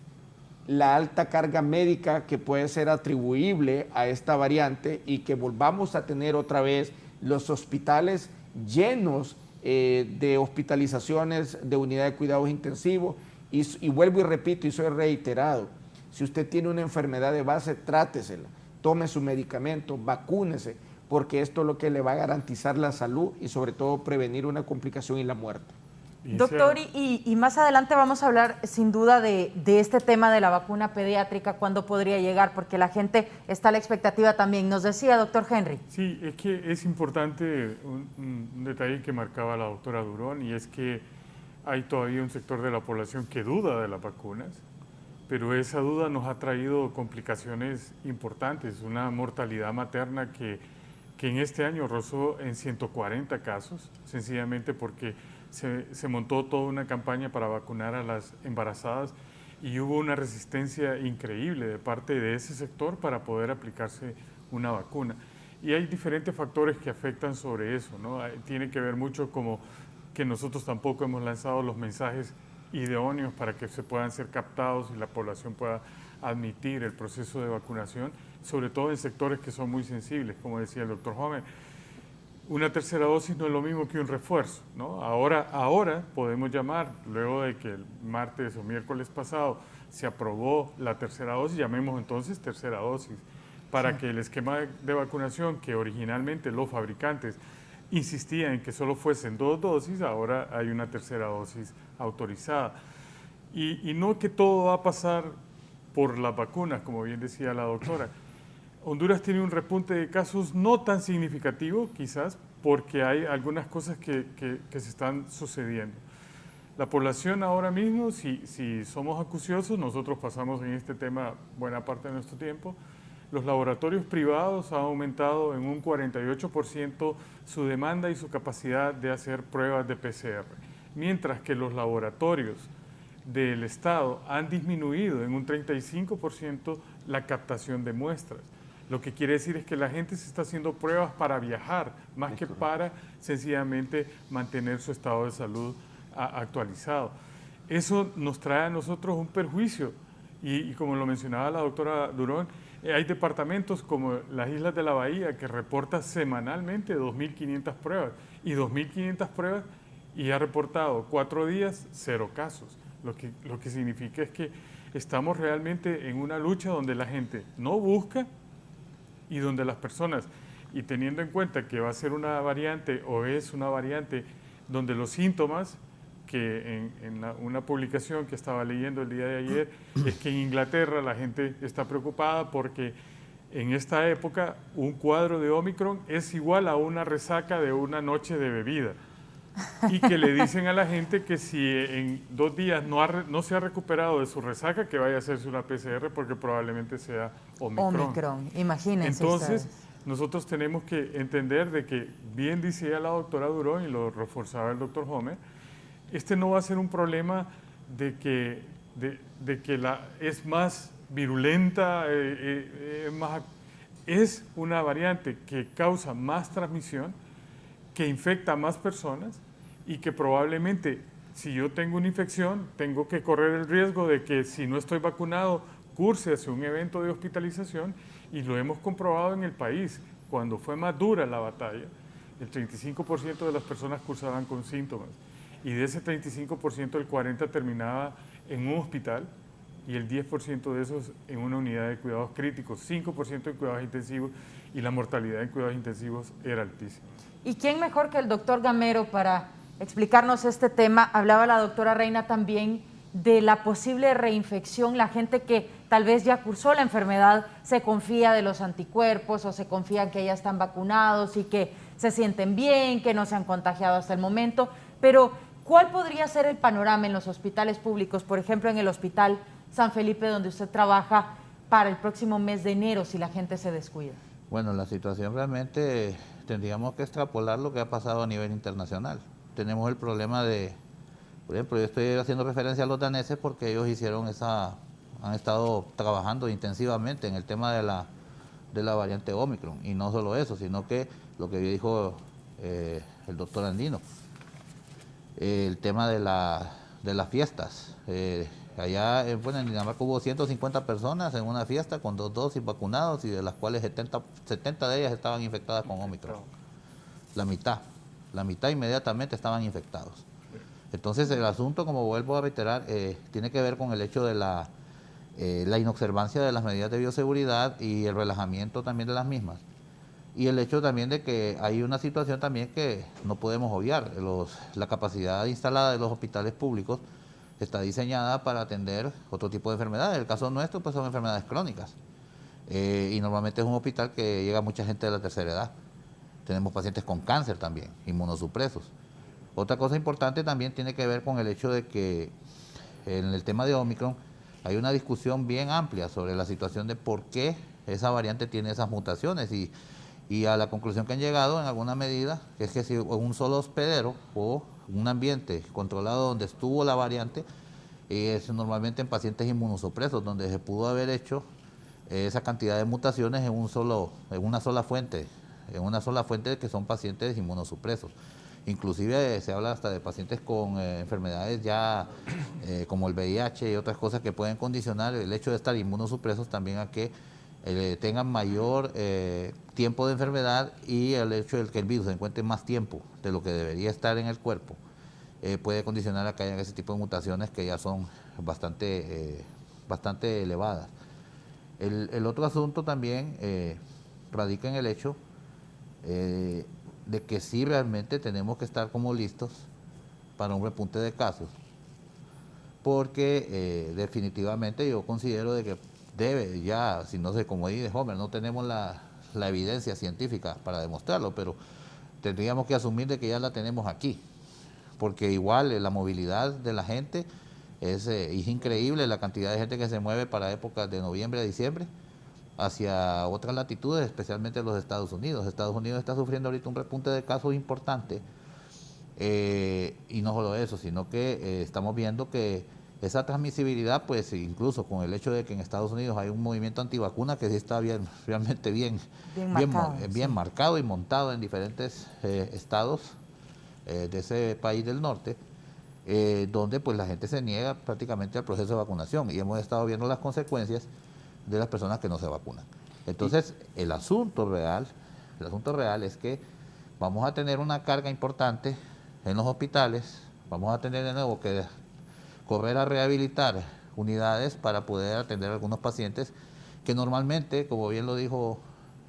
la alta carga médica que puede ser atribuible a esta variante y que volvamos a tener otra vez los hospitales llenos de hospitalizaciones de unidad de cuidados intensivos. Y vuelvo y repito, y soy reiterado, si usted tiene una enfermedad de base, trátesela, tome su medicamento, vacúnese, porque esto es lo que le va a garantizar la salud y sobre todo prevenir una complicación y la muerte. Doctor, y más adelante vamos a hablar sin duda de este tema de la vacuna pediátrica, cuándo podría llegar, porque la gente está a la expectativa también. Nos decía, doctor Henry. Sí, es que es importante un detalle que marcaba la doctora Durón, y es que hay todavía un sector de la población que duda de las vacunas, pero esa duda nos ha traído complicaciones importantes, una mortalidad materna que en este año rozó en 140 casos, sencillamente porque se montó toda una campaña para vacunar a las embarazadas y hubo una resistencia increíble de parte de ese sector para poder aplicarse una vacuna. Y hay diferentes factores que afectan sobre eso, ¿no? Tiene que ver mucho como que nosotros tampoco hemos lanzado los mensajes idóneos para que se puedan ser captados y la población pueda admitir el proceso de vacunación, sobre todo en sectores que son muy sensibles, como decía el doctor Homer. Una tercera dosis no es lo mismo que un refuerzo, ¿no? Ahora podemos llamar, luego de que el martes o miércoles pasado se aprobó la tercera dosis, llamemos entonces tercera dosis, para que el esquema de vacunación que originalmente los fabricantes insistían en que solo fuesen 2 dosis, ahora hay una tercera dosis autorizada. Y no que todo va a pasar por las vacunas, como bien decía la doctora. Honduras tiene un repunte de casos no tan significativo, quizás, porque hay algunas cosas que se están sucediendo. La población ahora mismo, si somos acuciosos, nosotros pasamos en este tema buena parte de nuestro tiempo, los laboratorios privados han aumentado en un 48% su demanda y su capacidad de hacer pruebas de PCR, mientras que los laboratorios del Estado han disminuido en un 35% la captación de muestras. Lo que quiere decir es que la gente se está haciendo pruebas para viajar, más que para sencillamente mantener su estado de salud actualizado. Eso nos trae a nosotros un perjuicio y como lo mencionaba la doctora Durón, hay departamentos como las Islas de la Bahía que reporta semanalmente 2.500 pruebas y 2.500 pruebas y ha reportado 4 días 0 casos. Lo que significa es que estamos realmente en una lucha donde la gente no busca y donde las personas, y teniendo en cuenta que va a ser una variante o es una variante donde los síntomas, que en una publicación que estaba leyendo el día de ayer, es que en Inglaterra la gente está preocupada porque en esta época un cuadro de Omicron es igual a una resaca de una noche de bebida. Y que le dicen a la gente que si en 2 días no se ha recuperado de su resaca, que vaya a hacerse una PCR porque probablemente sea Omicron. Imagínense. Entonces, ustedes. nosotros tenemos que entender de que, bien decía la doctora Durón y lo reforzaba el doctor Homer, este no va a ser un problema de que es más virulenta, es una variante que causa más transmisión, que infecta a más personas y que probablemente si yo tengo una infección tengo que correr el riesgo de que si no estoy vacunado curse hacia un evento de hospitalización y lo hemos comprobado en el país. Cuando fue más dura la batalla, el 35% de las personas cursaban con síntomas y de ese 35% el 40% terminaba en un hospital y el 10% de esos en una unidad de cuidados críticos, 5% en cuidados intensivos y la mortalidad en cuidados intensivos era altísima. ¿Y quién mejor que el doctor Gamero para explicarnos este tema? Hablaba la doctora Reina también de la posible reinfección, la gente que tal vez ya cursó la enfermedad se confía de los anticuerpos o se confía que ya están vacunados y que se sienten bien, que no se han contagiado hasta el momento, pero ¿cuál podría ser el panorama en los hospitales públicos, por ejemplo en el Hospital San Felipe donde usted trabaja para el próximo mes de enero si la gente se descuida? Bueno, la situación realmente tendríamos que extrapolar lo que ha pasado a nivel internacional. Tenemos el problema de, por ejemplo, yo estoy haciendo referencia a los daneses porque ellos han estado trabajando intensivamente en el tema de la variante Omicron. Y no solo eso, sino que lo que dijo el doctor Andino, el tema de las fiestas. Allá en Dinamarca hubo 150 personas en una fiesta con 2 dosis vacunados y de las cuales 70 de ellas estaban infectadas con Omicron. La mitad inmediatamente estaban infectados. Entonces el asunto, como vuelvo a reiterar, tiene que ver con el hecho de la inobservancia de las medidas de bioseguridad y el relajamiento también de las mismas. Y el hecho también de que hay una situación también que no podemos obviar. La capacidad instalada de los hospitales públicos está diseñada para atender otro tipo de enfermedades. En el caso nuestro, pues son enfermedades crónicas. Y normalmente es un hospital que llega mucha gente de la tercera edad. Tenemos pacientes con cáncer también, inmunosupresos. Otra cosa importante también tiene que ver con el hecho de que en el tema de Omicron hay una discusión bien amplia sobre la situación de por qué esa variante tiene esas mutaciones y a la conclusión que han llegado en alguna medida es que si un solo hospedero o un ambiente controlado donde estuvo la variante es normalmente en pacientes inmunosupresos donde se pudo haber hecho esa cantidad de mutaciones en una sola fuente que son pacientes inmunosupresos. Inclusive se habla hasta de pacientes con enfermedades ya como el VIH y otras cosas que pueden condicionar el hecho de estar inmunosupresos también a que tengan mayor tiempo de enfermedad y el hecho de que el virus se encuentre más tiempo de lo que debería estar en el cuerpo puede condicionar a que haya ese tipo de mutaciones que ya son bastante elevadas. El otro asunto también radica en el hecho de que sí realmente tenemos que estar como listos para un repunte de casos, porque definitivamente yo considero de que debe ya, si no sé, como dice Homer, no tenemos la evidencia científica para demostrarlo, pero tendríamos que asumir de que ya la tenemos aquí, porque igual la movilidad de la gente es increíble, la cantidad de gente que se mueve para épocas de noviembre a diciembre hacia otras latitudes, especialmente los Estados Unidos. Estados Unidos está sufriendo ahorita un repunte de casos importante y no solo eso, sino que estamos viendo que esa transmisibilidad, pues incluso con el hecho de que en Estados Unidos hay un movimiento antivacuna que sí está realmente bien marcado y montado en diferentes estados de ese país del norte, donde pues la gente se niega prácticamente al proceso de vacunación y hemos estado viendo las consecuencias de las personas que no se vacunan. Entonces, el asunto real es que vamos a tener una carga importante en los hospitales, vamos a tener de nuevo que correr a rehabilitar unidades para poder atender a algunos pacientes que normalmente, como bien lo dijo,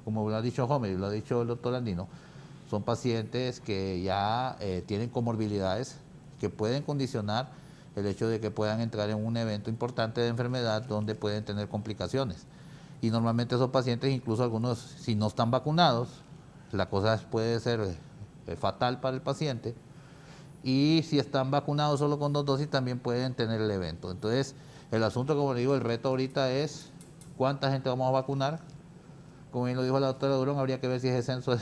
como lo ha dicho Homer y lo ha dicho el doctor Andino, son pacientes que ya tienen comorbilidades que pueden condicionar el hecho de que puedan entrar en un evento importante de enfermedad donde pueden tener complicaciones. Y normalmente esos pacientes, incluso algunos, si no están vacunados, la cosa puede ser fatal para el paciente. Y si están vacunados solo con 2 dosis, también pueden tener el evento. Entonces, el asunto, como le digo, el reto ahorita es cuánta gente vamos a vacunar. Como bien lo dijo la doctora Durón, habría que ver si ese censo es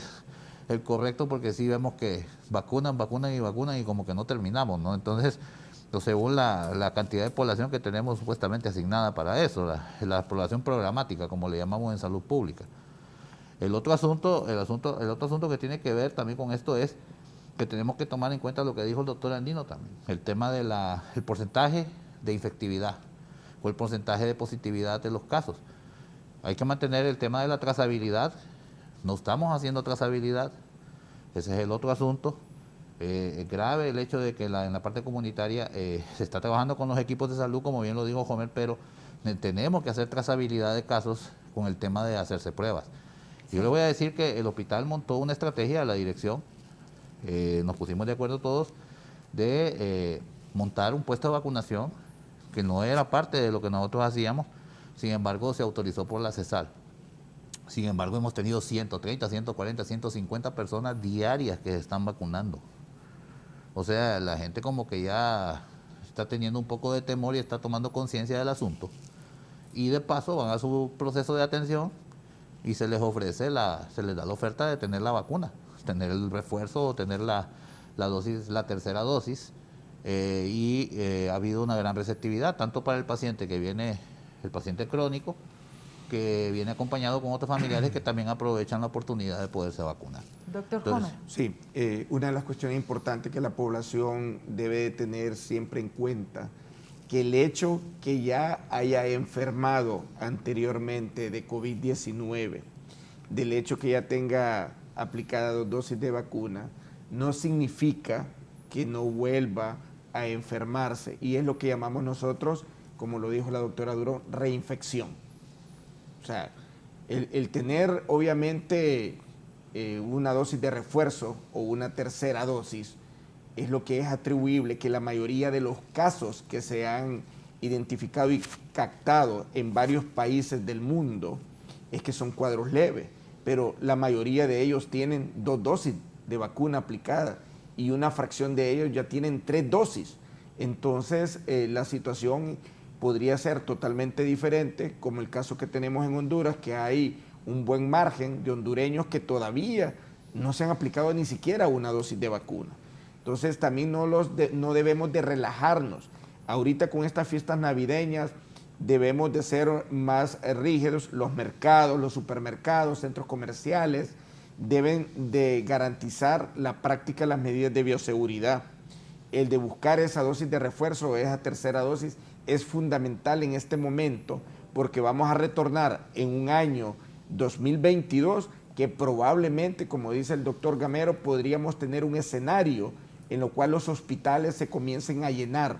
el correcto, porque sí vemos que vacunan y como que no terminamos, ¿no? Entonces, según la cantidad de población que tenemos supuestamente asignada para eso, la población programática, como le llamamos en salud pública. El otro asunto que tiene que ver también con esto es que tenemos que tomar en cuenta lo que dijo el doctor Andino también, el tema del porcentaje de infectividad o el porcentaje de positividad de los casos. Hay que mantener el tema de la trazabilidad. No estamos haciendo trazabilidad, ese es el otro asunto. Es grave el hecho de que en la parte comunitaria se está trabajando con los equipos de salud, como bien lo dijo Homer, pero tenemos que hacer trazabilidad de casos con el tema de hacerse pruebas. Yo le voy a decir que el hospital montó una estrategia a la dirección, nos pusimos de acuerdo todos, de montar un puesto de vacunación que no era parte de lo que nosotros hacíamos, sin embargo se autorizó por la CESAL. Sin embargo, hemos tenido 130, 140, 150 personas diarias que se están vacunando. O sea, la gente como que ya está teniendo un poco de temor y está tomando conciencia del asunto. Y de paso van a su proceso de atención y se les ofrece, se les da la oferta de tener la vacuna, tener el refuerzo o tener la tercera dosis. Ha habido una gran receptividad, tanto para el paciente que viene, el paciente crónico, que viene acompañado con otros familiares que también aprovechan la oportunidad de poderse vacunar. Doctor Homer. Sí, una de las cuestiones importantes que la población debe de tener siempre en cuenta, que el hecho que ya haya enfermado anteriormente de COVID-19, del hecho que ya tenga aplicadas 2 dosis de vacuna, no significa que no vuelva a enfermarse. Y es lo que llamamos nosotros, como lo dijo la doctora Durón, reinfección. O sea, el tener obviamente una dosis de refuerzo o una tercera dosis es lo que es atribuible que la mayoría de los casos que se han identificado y captado en varios países del mundo es que son cuadros leves, pero la mayoría de ellos tienen 2 dosis de vacuna aplicada y una fracción de ellos ya tienen 3 dosis. Entonces, la situación podría ser totalmente diferente, como el caso que tenemos en Honduras, que hay un buen margen de hondureños que todavía no se han aplicado ni siquiera una dosis de vacuna. Entonces también no debemos de relajarnos. Ahorita con estas fiestas navideñas debemos de ser más rígidos. Los mercados, los supermercados, centros comerciales deben de garantizar la práctica de las medidas de bioseguridad. El de buscar esa dosis de refuerzo o esa tercera dosis es fundamental en este momento, porque vamos a retornar en un año 2022 que probablemente, como dice el doctor Gamero, podríamos tener un escenario en lo cual los hospitales se comiencen a llenar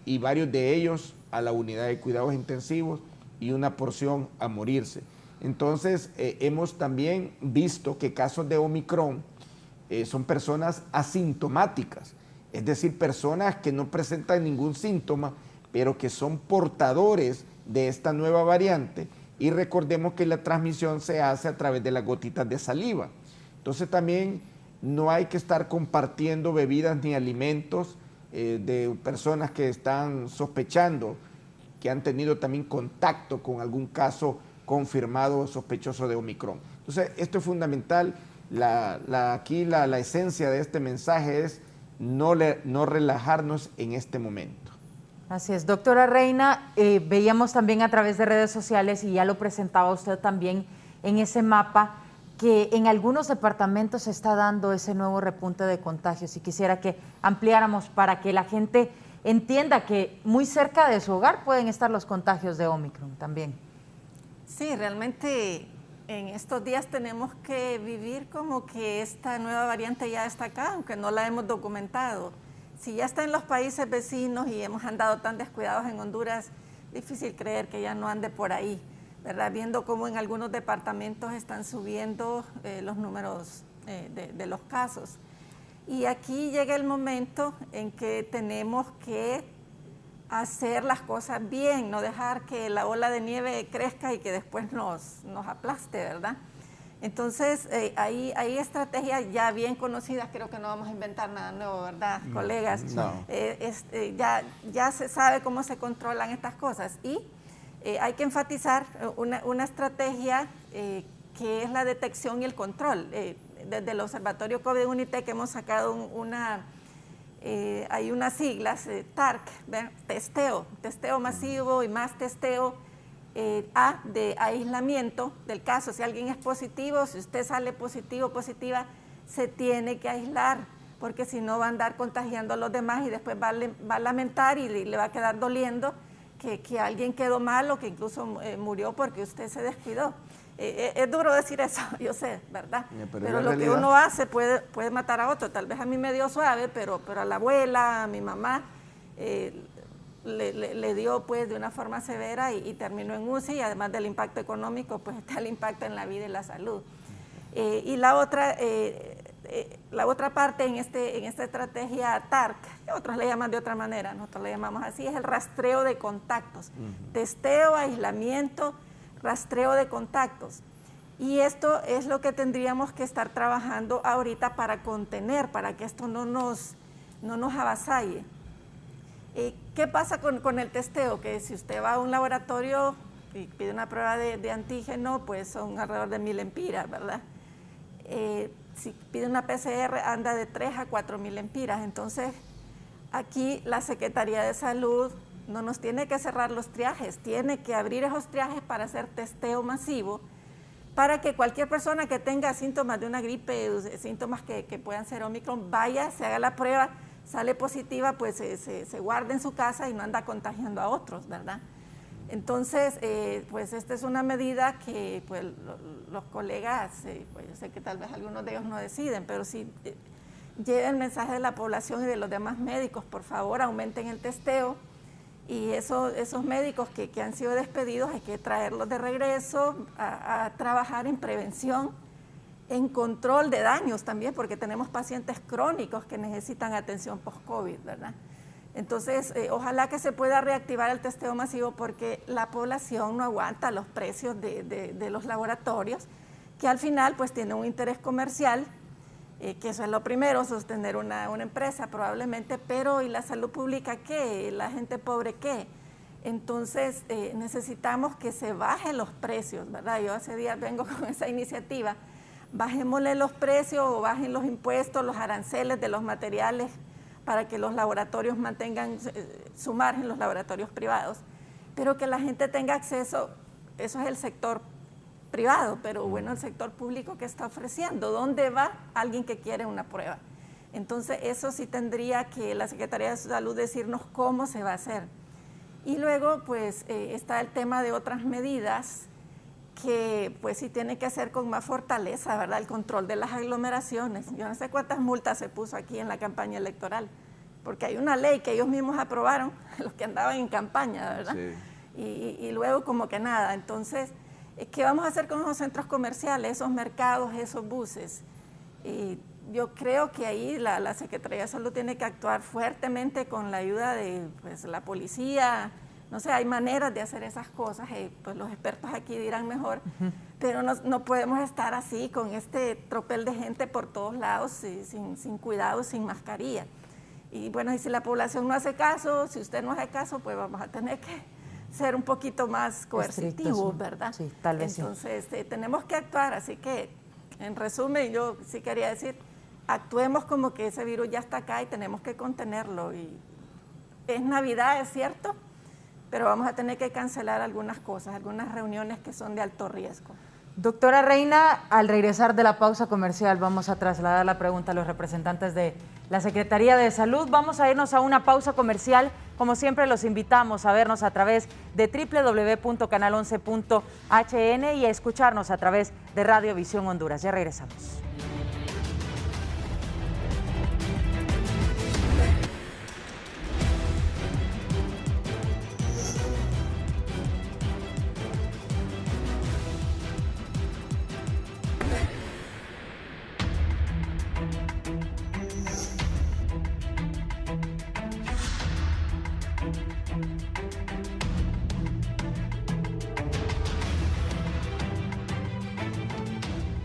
y varios de ellos a la unidad de cuidados intensivos y una porción a morirse. Entonces, hemos también visto que casos de Omicron son personas asintomáticas, es decir, personas que no presentan ningún síntoma, pero que son portadores de esta nueva variante, y recordemos que la transmisión se hace a través de las gotitas de saliva. Entonces también no hay que estar compartiendo bebidas ni alimentos de personas que están sospechando que han tenido también contacto con algún caso confirmado o sospechoso de Omicron. Entonces esto es fundamental. Aquí la esencia de este mensaje es no relajarnos en este momento. Así es, doctora Reina, veíamos también a través de redes sociales, y ya lo presentaba usted también en ese mapa, que en algunos departamentos se está dando ese nuevo repunte de contagios, y quisiera que ampliáramos para que la gente entienda que muy cerca de su hogar pueden estar los contagios de Omicron también. Sí, realmente en estos días tenemos que vivir como que esta nueva variante ya está acá, aunque no la hemos documentado. Si ya está en los países vecinos y hemos andado tan descuidados en Honduras, difícil creer que ya no ande por ahí, ¿verdad? Viendo cómo en algunos departamentos están subiendo los números de los casos. Y aquí llega el momento en que tenemos que hacer las cosas bien, no dejar que la ola de nieve crezca y que después nos aplaste, ¿verdad? Entonces, hay estrategias ya bien conocidas, creo que no vamos a inventar nada nuevo, ¿verdad, colegas? No. Ya se sabe cómo se controlan estas cosas, y hay que enfatizar una estrategia que es la detección y el control. Desde el Observatorio COVID UNITEC hemos sacado hay unas siglas, TARC, testeo masivo y más testeo. A de aislamiento del caso. Si alguien es positivo, si usted sale positivo, positiva, se tiene que aislar, porque si no va a andar contagiando a los demás y después va a lamentar y le va a quedar doliendo que alguien quedó mal o que incluso murió porque usted se descuidó. Es duro decir eso, yo sé, ¿verdad? Pero lo que uno hace puede matar a otro. Tal vez a mí me dio suave, pero a la abuela, a mi mamá, le dio pues de una forma severa y terminó en UCI, y además del impacto económico, pues está el impacto en la vida y la salud. Y la otra parte en esta estrategia TARC, que otros le llaman de otra manera, nosotros le llamamos así, es el rastreo de contactos. Testeo, aislamiento, rastreo de contactos. Y esto es lo que tendríamos que estar trabajando ahorita para contener, para que esto no nos avasalle. ¿Qué pasa con el testeo? Que si usted va a un laboratorio y pide una prueba de antígeno, pues son alrededor de 1000 empiras, ¿verdad? Si pide una PCR, anda de 3 a 4000 empiras. Entonces, aquí la Secretaría de Salud no nos tiene que cerrar los triajes, tiene que abrir esos triajes para hacer testeo masivo, para que cualquier persona que tenga síntomas de una gripe, síntomas que puedan ser Omicron, vaya, se haga la prueba, sale positiva, pues se guarda en su casa y no anda contagiando a otros, ¿verdad? Entonces, pues esta es una medida que pues, los colegas, pues yo sé que tal vez algunos de ellos no deciden, pero sí lleven el mensaje de la población y de los demás médicos, por favor, aumenten el testeo, y esos médicos que han sido despedidos hay que traerlos de regreso a trabajar en prevención, en control de daños también, porque tenemos pacientes crónicos que necesitan atención post-COVID, ¿verdad? Entonces, ojalá que se pueda reactivar el testeo masivo, porque la población no aguanta los precios de los laboratorios, que al final pues tienen un interés comercial, que eso es lo primero, sostener una empresa probablemente, pero ¿y la salud pública qué? ¿La gente pobre qué? Entonces, necesitamos que se bajen los precios, ¿verdad? Yo hace días vengo con esa iniciativa. Bajémosle los precios o bajen los impuestos, los aranceles de los materiales para que los laboratorios mantengan su margen, los laboratorios privados, pero que la gente tenga acceso. Eso es el sector privado, pero bueno, el sector público que está ofreciendo. ¿Dónde va alguien que quiere una prueba? Entonces, eso sí tendría que la Secretaría de Salud decirnos cómo se va a hacer. Y luego, pues, está el tema de otras medidas que pues sí tiene que hacer con más fortaleza, ¿verdad? El control de las aglomeraciones. Yo no sé cuántas multas se puso aquí en la campaña electoral, porque hay una ley que ellos mismos aprobaron, los que andaban en campaña, ¿verdad? Sí. Y luego como que nada. Entonces, ¿qué vamos a hacer con esos centros comerciales, esos mercados, esos buses? Yo creo que ahí la Secretaría de Salud tiene que actuar fuertemente con la ayuda de pues, la policía. No sé, hay maneras de hacer esas cosas, pues los expertos aquí dirán mejor, pero no podemos estar así con este tropel de gente por todos lados, sin cuidado, sin mascarilla. Y bueno, y si la población no hace caso, si usted no hace caso, pues vamos a tener que ser un poquito más coercitivos, ¿verdad? Sí, tal vez. Entonces, tenemos que actuar, así que, en resumen, yo sí quería decir, actuemos como que ese virus ya está acá y tenemos que contenerlo, y es Navidad, es cierto, pero vamos a tener que cancelar algunas cosas, algunas reuniones que son de alto riesgo. Doctora Reina, al regresar de la pausa comercial vamos a trasladar la pregunta a los representantes de la Secretaría de Salud. Vamos a irnos a una pausa comercial. Como siempre, los invitamos a vernos a través de www.canal11.hn y a escucharnos a través de Radio Visión Honduras. Ya regresamos.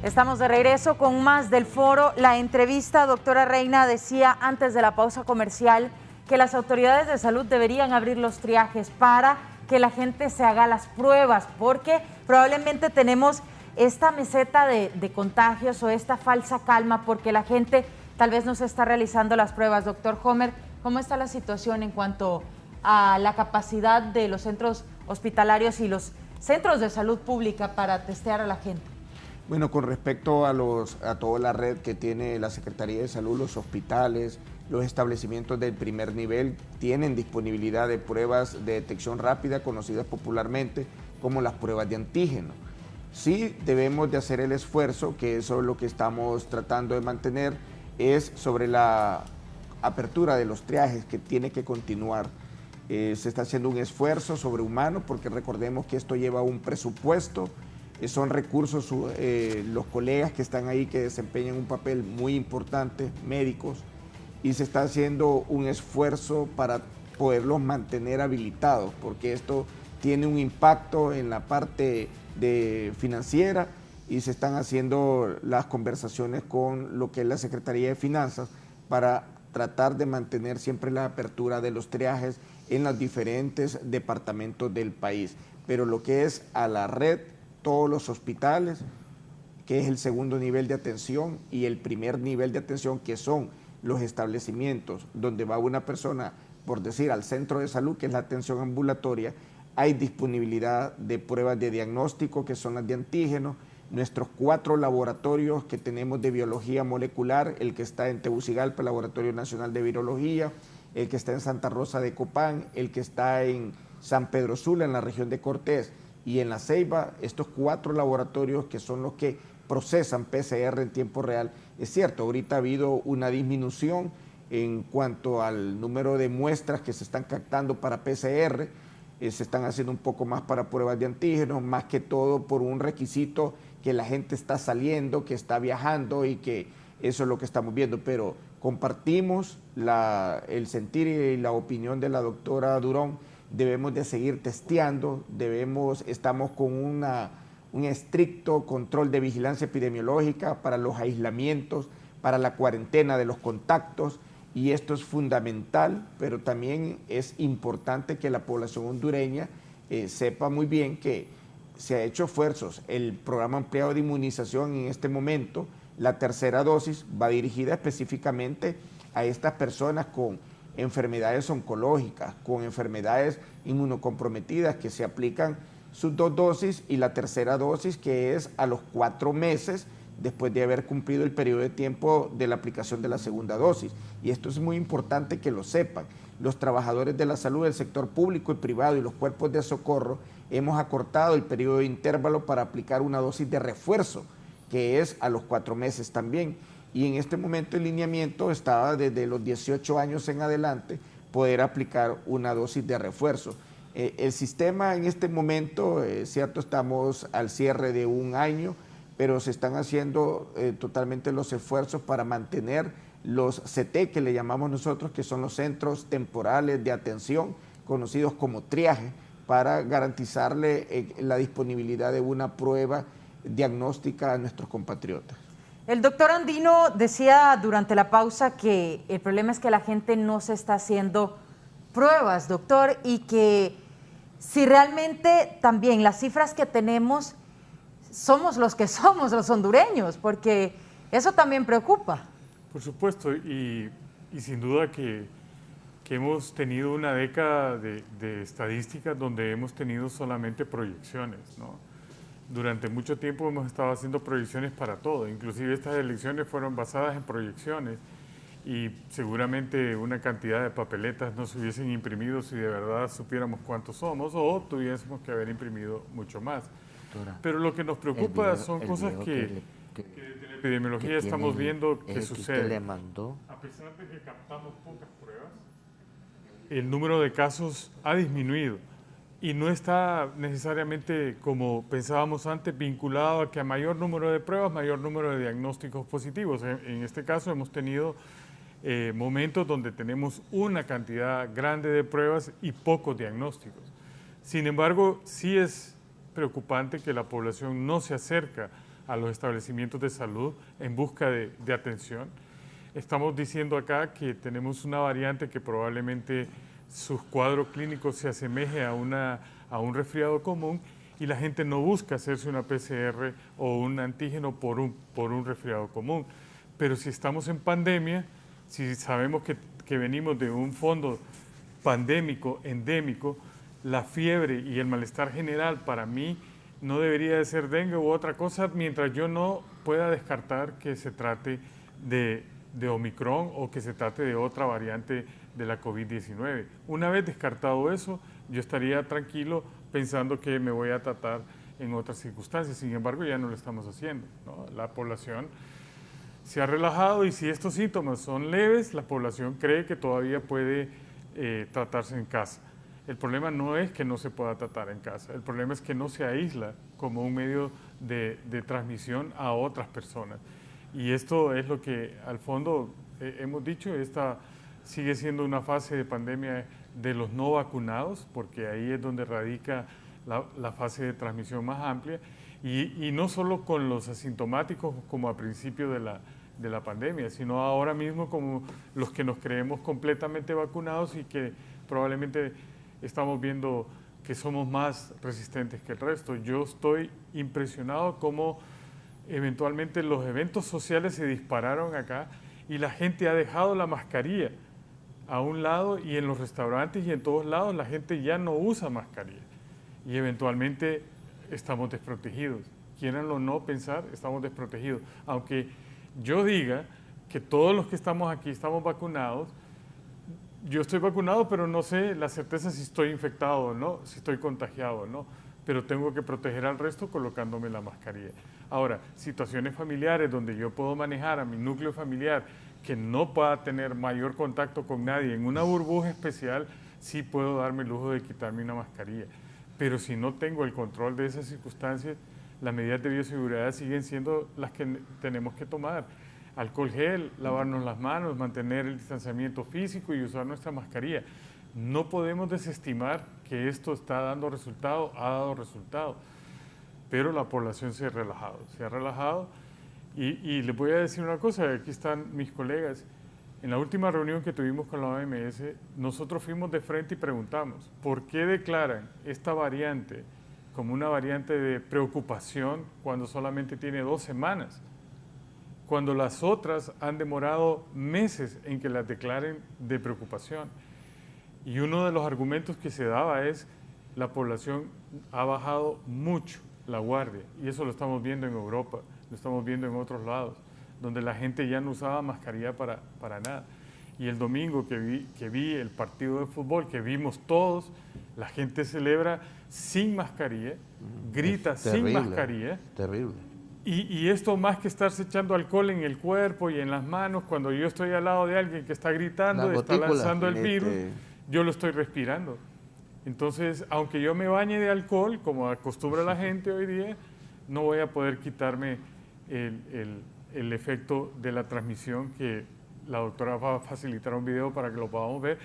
Estamos de regreso con más del foro. La entrevista, doctora Reina, decía antes de la pausa comercial que las autoridades de salud deberían abrir los triajes para que la gente se haga las pruebas, porque probablemente tenemos esta meseta de contagios o esta falsa calma porque la gente tal vez no se está realizando las pruebas. Doctor Homer, ¿cómo está la situación en cuanto a la capacidad de los centros hospitalarios y los centros de salud pública para testear a la gente? Bueno, con respecto a toda la red que tiene la Secretaría de Salud, los hospitales, los establecimientos del primer nivel tienen disponibilidad de pruebas de detección rápida, conocidas popularmente como las pruebas de antígeno. Sí debemos de hacer el esfuerzo, que eso es lo que estamos tratando de mantener, es sobre la apertura de los triajes que tiene que continuar. Se está haciendo un esfuerzo sobrehumano porque recordemos que esto lleva un presupuesto. Son recursos, los colegas que están ahí que desempeñan un papel muy importante, médicos, y se está haciendo un esfuerzo para poderlos mantener habilitados, porque esto tiene un impacto en la parte financiera y se están haciendo las conversaciones con lo que es la Secretaría de Finanzas para tratar de mantener siempre la apertura de los triajes en los diferentes departamentos del país. Pero lo que es a la red, todos los hospitales, que es el segundo nivel de atención, y el primer nivel de atención, que son los establecimientos donde va una persona, por decir, al centro de salud, que es la atención ambulatoria, hay disponibilidad de pruebas de diagnóstico, que son las de antígeno. Nuestros 4 laboratorios que tenemos de biología molecular, el que está en Tegucigalpa, el Laboratorio Nacional de Virología, el que está en Santa Rosa de Copán, el que está en San Pedro Sula, en la región de Cortés, y en La Ceiba, estos 4 laboratorios que son los que procesan PCR en tiempo real. Es cierto, ahorita ha habido una disminución en cuanto al número de muestras que se están captando para PCR, se están haciendo un poco más para pruebas de antígenos, más que todo por un requisito que la gente está saliendo, que está viajando, y que eso es lo que estamos viendo, pero compartimos el sentir y la opinión de la doctora Durón. Debemos de seguir testeando, estamos con un estricto control de vigilancia epidemiológica para los aislamientos, para la cuarentena de los contactos, y esto es fundamental, pero también es importante que la población hondureña sepa muy bien que se ha hecho esfuerzos. El programa ampliado de inmunización en este momento, la tercera dosis, va dirigida específicamente a estas personas con enfermedades oncológicas, con enfermedades inmunocomprometidas, que se aplican sus 2 dosis, y la tercera dosis, que es a los 4 meses después de haber cumplido el periodo de tiempo de la aplicación de la segunda dosis. Y esto es muy importante que lo sepan. Los trabajadores de la salud del sector público y privado y los cuerpos de socorro hemos acortado el periodo de intervalo para aplicar una dosis de refuerzo, que es a los 4 meses también. Y en este momento el lineamiento estaba desde los 18 años en adelante poder aplicar una dosis de refuerzo. El sistema en este momento, cierto, estamos al cierre de un año, pero se están haciendo totalmente los esfuerzos para mantener los CT, que le llamamos nosotros, que son los centros temporales de atención, conocidos como triaje, para garantizarle la disponibilidad de una prueba diagnóstica a nuestros compatriotas. El doctor Andino decía durante la pausa que el problema es que la gente no se está haciendo pruebas, doctor, y que si realmente también las cifras que tenemos somos los que somos los hondureños, porque eso también preocupa. Por supuesto, y sin duda que que hemos tenido una década de estadísticas donde hemos tenido solamente proyecciones, ¿no? Durante mucho tiempo hemos estado haciendo proyecciones para todo, inclusive estas elecciones fueron basadas en proyecciones y seguramente una cantidad de papeletas no se hubiesen imprimido si de verdad supiéramos cuántos somos o tuviésemos que haber imprimido mucho más. Doctora, pero lo que nos preocupa son cosas que desde la epidemiología estamos viendo que sucede. le mandó. A pesar de que captamos pocas pruebas, el número de casos ha disminuido y no está necesariamente, como pensábamos antes, vinculado a que a mayor número de pruebas, mayor número de diagnósticos positivos. En este caso hemos tenido momentos donde tenemos una cantidad grande de pruebas y pocos diagnósticos. Sin embargo, sí es preocupante que la población no se acerca a los establecimientos de salud en busca de atención. Estamos diciendo acá que tenemos una variante que probablemente sus cuadros clínicos se asemeje a un resfriado común y la gente no busca hacerse una PCR o un antígeno por un resfriado común. Pero si estamos en pandemia, si sabemos que venimos de un fondo pandémico, endémico, la fiebre y el malestar general para mí no debería de ser dengue u otra cosa mientras yo no pueda descartar que se trate de Omicron o que se trate de otra variante de la COVID-19. Una vez descartado eso, yo estaría tranquilo pensando que me voy a tratar en otras circunstancias. Sin embargo, ya no lo estamos haciendo, ¿no? La población se ha relajado y si estos síntomas son leves, la población cree que todavía puede tratarse en casa. El problema no es que no se pueda tratar en casa, el problema es que no se aísla como un medio de transmisión a otras personas. Y esto es lo que al fondo hemos dicho, esta sigue siendo una fase de pandemia de los no vacunados, porque ahí es donde radica la fase de transmisión más amplia, y no solo con los asintomáticos como a principio de la pandemia, sino ahora mismo como los que nos creemos completamente vacunados y que probablemente estamos viendo que somos más resistentes que el resto. Yo estoy impresionado cómo eventualmente los eventos sociales se dispararon acá y la gente ha dejado la mascarilla a un lado y en los restaurantes y en todos lados la gente ya no usa mascarilla y eventualmente estamos desprotegidos. Quieranlo o no pensar, estamos desprotegidos. Aunque yo diga que todos los que estamos aquí estamos vacunados, yo estoy vacunado, pero no sé la certeza si estoy infectado o no, si estoy contagiado o no, pero tengo que proteger al resto colocándome la mascarilla. Ahora, situaciones familiares donde yo puedo manejar a mi núcleo familiar que no pueda tener mayor contacto con nadie en una burbuja especial, sí puedo darme el lujo de quitarme una mascarilla. Pero si no tengo el control de esas circunstancias, las medidas de bioseguridad siguen siendo las que tenemos que tomar. Alcohol gel, lavarnos las manos, mantener el distanciamiento físico y usar nuestra mascarilla. No podemos desestimar que esto está dando resultado, ha dado resultado, pero la población se ha relajado y les voy a decir una cosa, aquí están mis colegas. En la última reunión que tuvimos con la OMS, nosotros fuimos de frente y preguntamos, ¿por qué declaran esta variante como una variante de preocupación cuando solamente tiene 2 semanas? Cuando las otras han demorado meses en que las declaren de preocupación. Y uno de los argumentos que se daba es la población ha bajado mucho la guardia, y eso lo estamos viendo en Europa, lo estamos viendo en otros lados, donde la gente ya no usaba mascarilla para nada. Y el domingo que vi el partido de fútbol, que vimos todos, la gente celebra sin mascarilla, grita sin mascarilla. Terrible. Y esto más que estarse echando alcohol en el cuerpo y en las manos, cuando yo estoy al lado de alguien que está gritando, está lanzando el virus, yo lo estoy respirando. Entonces, aunque yo me bañe de alcohol, como acostumbra la gente hoy día, no voy a poder quitarme el efecto de la transmisión, que la doctora va a facilitar un video para que lo podamos ver,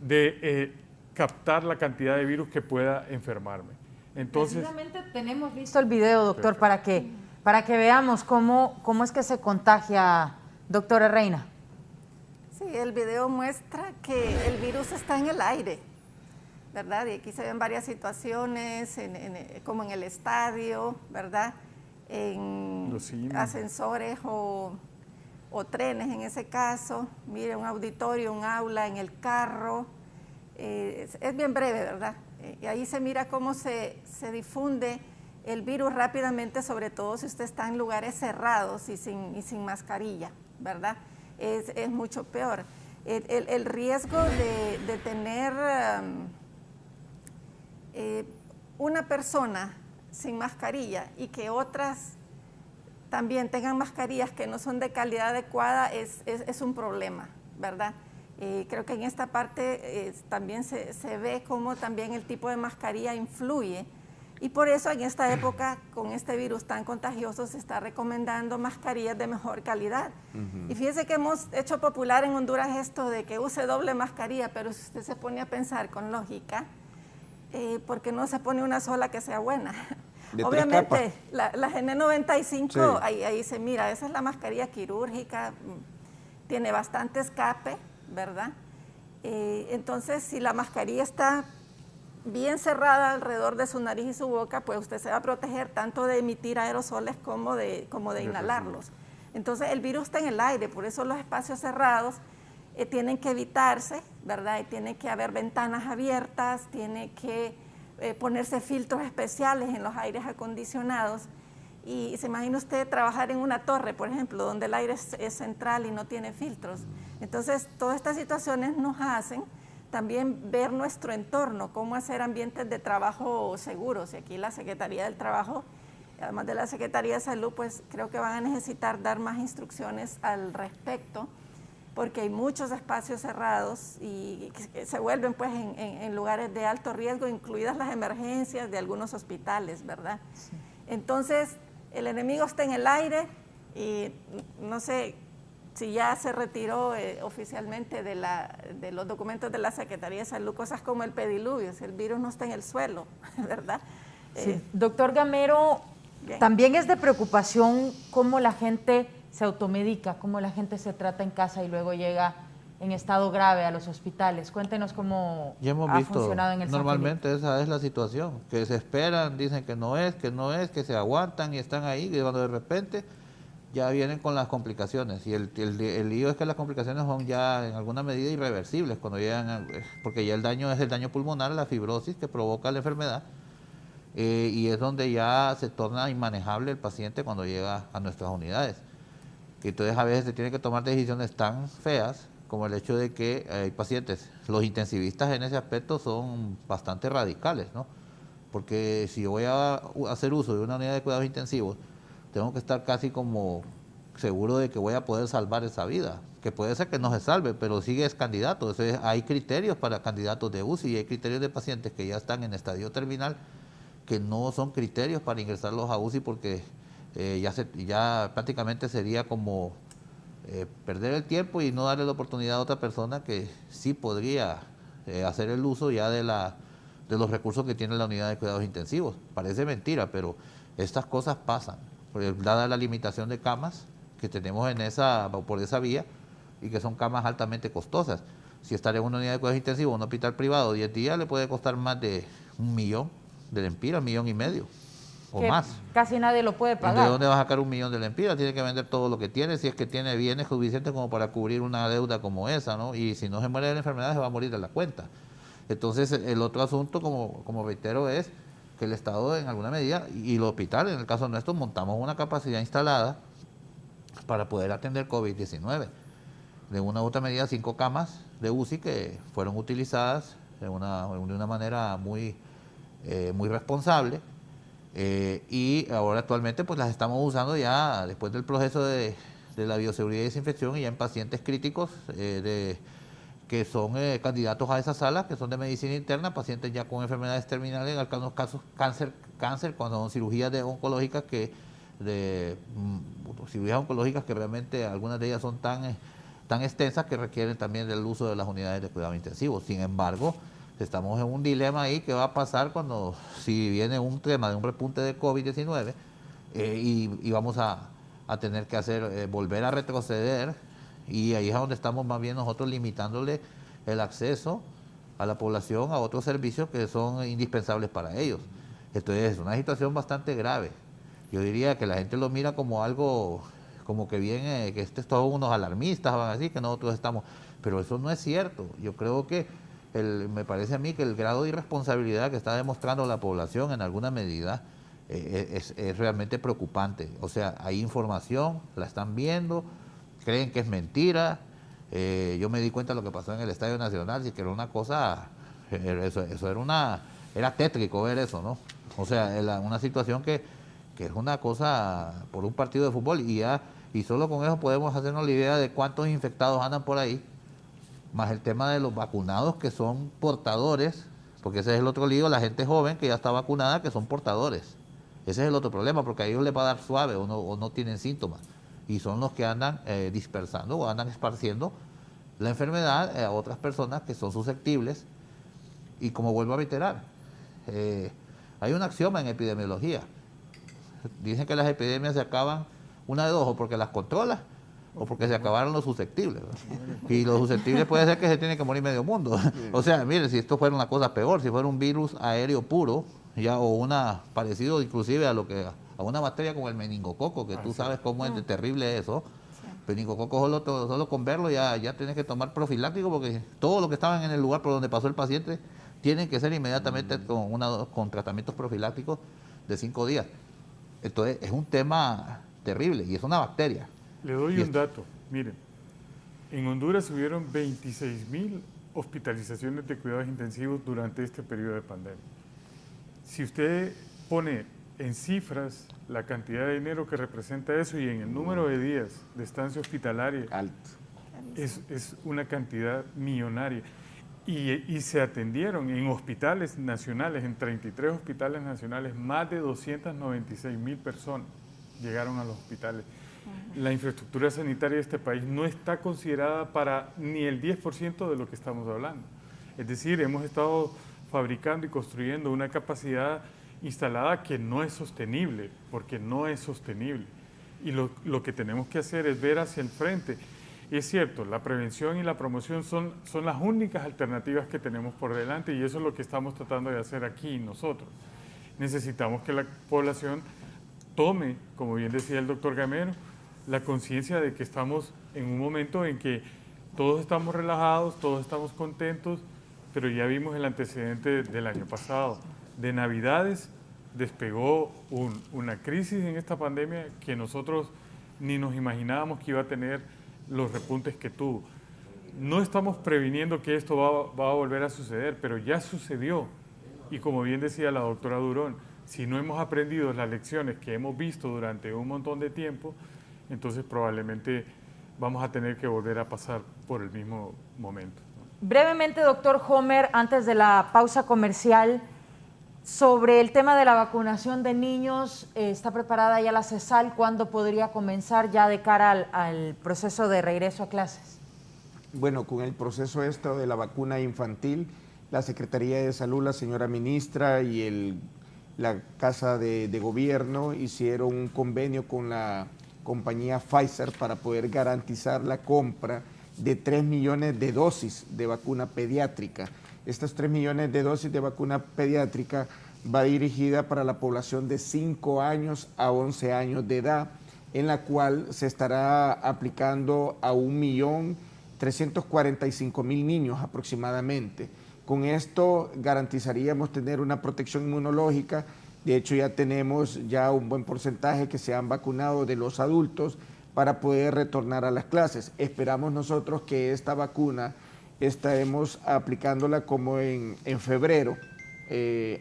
de captar la cantidad de virus que pueda enfermarme. Entonces, precisamente tenemos listo el video, doctor, para que veamos cómo es que se contagia, doctora Reina. Sí, el video muestra que el virus está en el aire, ¿verdad? Y aquí se ven varias situaciones, como en el estadio, ¿verdad? En ascensores o o trenes en ese caso, mire, un auditorio, un aula, en el carro, es bien breve, ¿verdad? Y ahí se mira cómo se difunde el virus rápidamente, sobre todo si usted está en lugares cerrados y sin mascarilla, ¿verdad? Es mucho peor. El riesgo de tener una persona sin mascarilla y que otras también tengan mascarillas que no son de calidad adecuada es un problema, ¿verdad? Creo que en esta parte también se ve cómo también el tipo de mascarilla influye, y por eso en esta época, con este virus tan contagioso, se está recomendando mascarillas de mejor calidad. Y fíjese que hemos hecho popular en Honduras esto de que use doble mascarilla, pero si usted se pone a pensar con lógica, ¿por qué no se pone una sola que sea buena? Obviamente, la N95, sí, ahí se mira, esa es la mascarilla quirúrgica, tiene bastante escape, ¿verdad? Entonces, si la mascarilla está bien cerrada alrededor de su nariz y su boca, pues usted se va a proteger tanto de emitir aerosoles como de inhalarlos. Entonces, el virus está en el aire, por eso los espacios cerrados tienen que evitarse, ¿verdad? Y tiene que haber ventanas abiertas, tiene que ponerse filtros especiales en los aires acondicionados. Y se imagina usted trabajar en una torre, por ejemplo, donde el aire es central y no tiene filtros. Entonces, todas estas situaciones nos hacen también ver nuestro entorno, cómo hacer ambientes de trabajo seguros. Y aquí la Secretaría del Trabajo, además de la Secretaría de Salud, pues creo que van a necesitar dar más instrucciones al respecto, porque hay muchos espacios cerrados y que se vuelven pues en lugares de alto riesgo, incluidas las emergencias de algunos hospitales, ¿verdad? Sí. Entonces, el enemigo está en el aire y no sé si ya se retiró oficialmente de los documentos de la Secretaría de Salud cosas como el pediluvio, si el virus no está en el suelo, ¿verdad? Sí. Doctor Gamero, también es de preocupación cómo la gente se automedica, cómo la gente se trata en casa y luego llega en estado grave a los hospitales. Cuéntenos cómo ha funcionado en el normalmente esa es la situación, que se esperan, dicen que no es, que se aguantan y están ahí, y cuando de repente ya vienen con las complicaciones. Y el lío es que las complicaciones son ya en alguna medida irreversibles cuando llegan, porque ya el daño es el daño pulmonar, la fibrosis que provoca la enfermedad, y es donde ya se torna inmanejable el paciente cuando llega a nuestras unidades. Entonces a veces se tienen que tomar decisiones tan feas como el hecho de que hay pacientes, los intensivistas en ese aspecto son bastante radicales, ¿no? Porque si yo voy a hacer uso de una unidad de cuidados intensivos, tengo que estar casi como seguro de que voy a poder salvar esa vida, que puede ser que no se salve, pero sigue es candidato. Entonces hay criterios para candidatos de UCI y hay criterios de pacientes que ya están en estadio terminal que no son criterios para ingresarlos a UCI porque ya prácticamente sería como perder el tiempo y no darle la oportunidad a otra persona que sí podría hacer el uso ya de los recursos que tiene la unidad de cuidados intensivos. Parece mentira, pero estas cosas pasan, dada la limitación de camas que tenemos por esa vía y que son camas altamente costosas. Si estar en una unidad de cuidados intensivos, un hospital privado 10 días le puede costar más de 1 millón de lempiras, 1,5 millones o más. Casi nadie lo puede pagar. ¿De dónde va a sacar 1 millón de lempiras? Tiene que vender todo lo que tiene, si es que tiene bienes suficientes como para cubrir una deuda como esa, ¿no? Y si no se muere de la enfermedad, se va a morir de la cuenta. Entonces, el otro asunto, como reitero, es que el Estado, en alguna medida, y el hospital, en el caso nuestro, montamos una capacidad instalada para poder atender COVID-19. De una u otra medida, 5 camas de UCI que fueron utilizadas de una manera muy responsable. Y ahora actualmente pues las estamos usando ya después del proceso de la bioseguridad y desinfección y ya en pacientes críticos que son candidatos a esas salas, que son de medicina interna, pacientes ya con enfermedades terminales, en algunos casos cáncer, cuando son cirugías oncológicas cirugías oncológicas que realmente algunas de ellas son tan extensas que requieren también del uso de las unidades de cuidados intensivos. Sin embargo, estamos en un dilema ahí que va a pasar si viene un tema de un repunte de COVID-19 y vamos a tener que volver a retroceder, y ahí es donde estamos más bien nosotros limitándole el acceso a la población a otros servicios que son indispensables para ellos. Entonces es una situación bastante grave. Yo diría que la gente lo mira como algo como que bien, que todos unos alarmistas, van así, que nosotros estamos, pero eso no es cierto. Yo creo que me parece a mí que el grado de irresponsabilidad que está demostrando la población en alguna medida es realmente preocupante. O sea, hay información, la están viendo, creen que es mentira. Yo me di cuenta de lo que pasó en el Estadio Nacional, sí que era una cosa, era tétrico ver eso, ¿no? O sea, una situación que es una cosa por un partido de fútbol y solo con eso podemos hacernos la idea de cuántos infectados andan por ahí, más el tema de los vacunados que son portadores, porque ese es el otro lío, la gente joven que ya está vacunada que son portadores. Ese es el otro problema, porque a ellos les va a dar suave o no tienen síntomas. Y son los que andan dispersando o andan esparciendo la enfermedad a otras personas que son susceptibles. Y como vuelvo a reiterar, hay un axioma en epidemiología. Dicen que las epidemias se acaban una de dos, o porque las controlas o porque se acabaron los susceptibles, ¿no? Y los susceptibles puede ser que se tiene que morir medio mundo. O sea, mire, si esto fuera una cosa peor, si fuera un virus aéreo puro, ya, o parecido inclusive a una bacteria como el meningococo, que tú sabes cómo es de terrible eso. Meningococo solo con verlo ya tienes que tomar profiláctico, porque todo lo que estaban en el lugar por donde pasó el paciente tienen que ser inmediatamente con tratamientos profilácticos de 5 días. Entonces es un tema terrible y es una bacteria. Le doy un dato, miren, en Honduras hubieron 26,000 hospitalizaciones de cuidados intensivos durante este periodo de pandemia. Si usted pone en cifras la cantidad de dinero que representa eso y en el número de días de estancia hospitalaria, alto, es una cantidad millonaria. Y se atendieron en hospitales nacionales, en 33 hospitales nacionales, más de 296,000 personas llegaron a los hospitales. La infraestructura sanitaria de este país no está considerada para ni el 10% de lo que estamos hablando. Es decir, hemos estado fabricando y construyendo una capacidad instalada que no es sostenible, porque no es sostenible. Y lo que tenemos que hacer es ver hacia el frente. Y es cierto, la prevención y la promoción son las únicas alternativas que tenemos por delante, y eso es lo que estamos tratando de hacer aquí nosotros. Necesitamos que la población tome, como bien decía el doctor Gamero, la conciencia de que estamos en un momento en que todos estamos relajados, todos estamos contentos, pero ya vimos el antecedente del año pasado. De Navidades despegó una crisis en esta pandemia que nosotros ni nos imaginábamos que iba a tener los repuntes que tuvo. No estamos previniendo que esto va a volver a suceder, pero ya sucedió. Y como bien decía la doctora Durón, si no hemos aprendido las lecciones que hemos visto durante un montón de tiempo, entonces probablemente vamos a tener que volver a pasar por el mismo momento. Brevemente, doctor Homer, antes de la pausa comercial, sobre el tema de la vacunación de niños, ¿está preparada ya la CESAL? ¿Cuándo podría comenzar ya de cara al proceso de regreso a clases? Bueno, con el proceso de la vacuna infantil, la Secretaría de Salud, la señora ministra y la Casa de Gobierno hicieron un convenio con la compañía Pfizer para poder garantizar la compra de 3 millones de dosis de vacuna pediátrica. Estas 3 millones de dosis de vacuna pediátrica va dirigida para la población de 5 años a 11 años de edad, en la cual se estará aplicando a 1.345.000 niños aproximadamente. Con esto garantizaríamos tener una protección inmunológica. De hecho, ya tenemos un buen porcentaje que se han vacunado de los adultos para poder retornar a las clases. Esperamos nosotros que esta vacuna estaremos aplicándola como en febrero,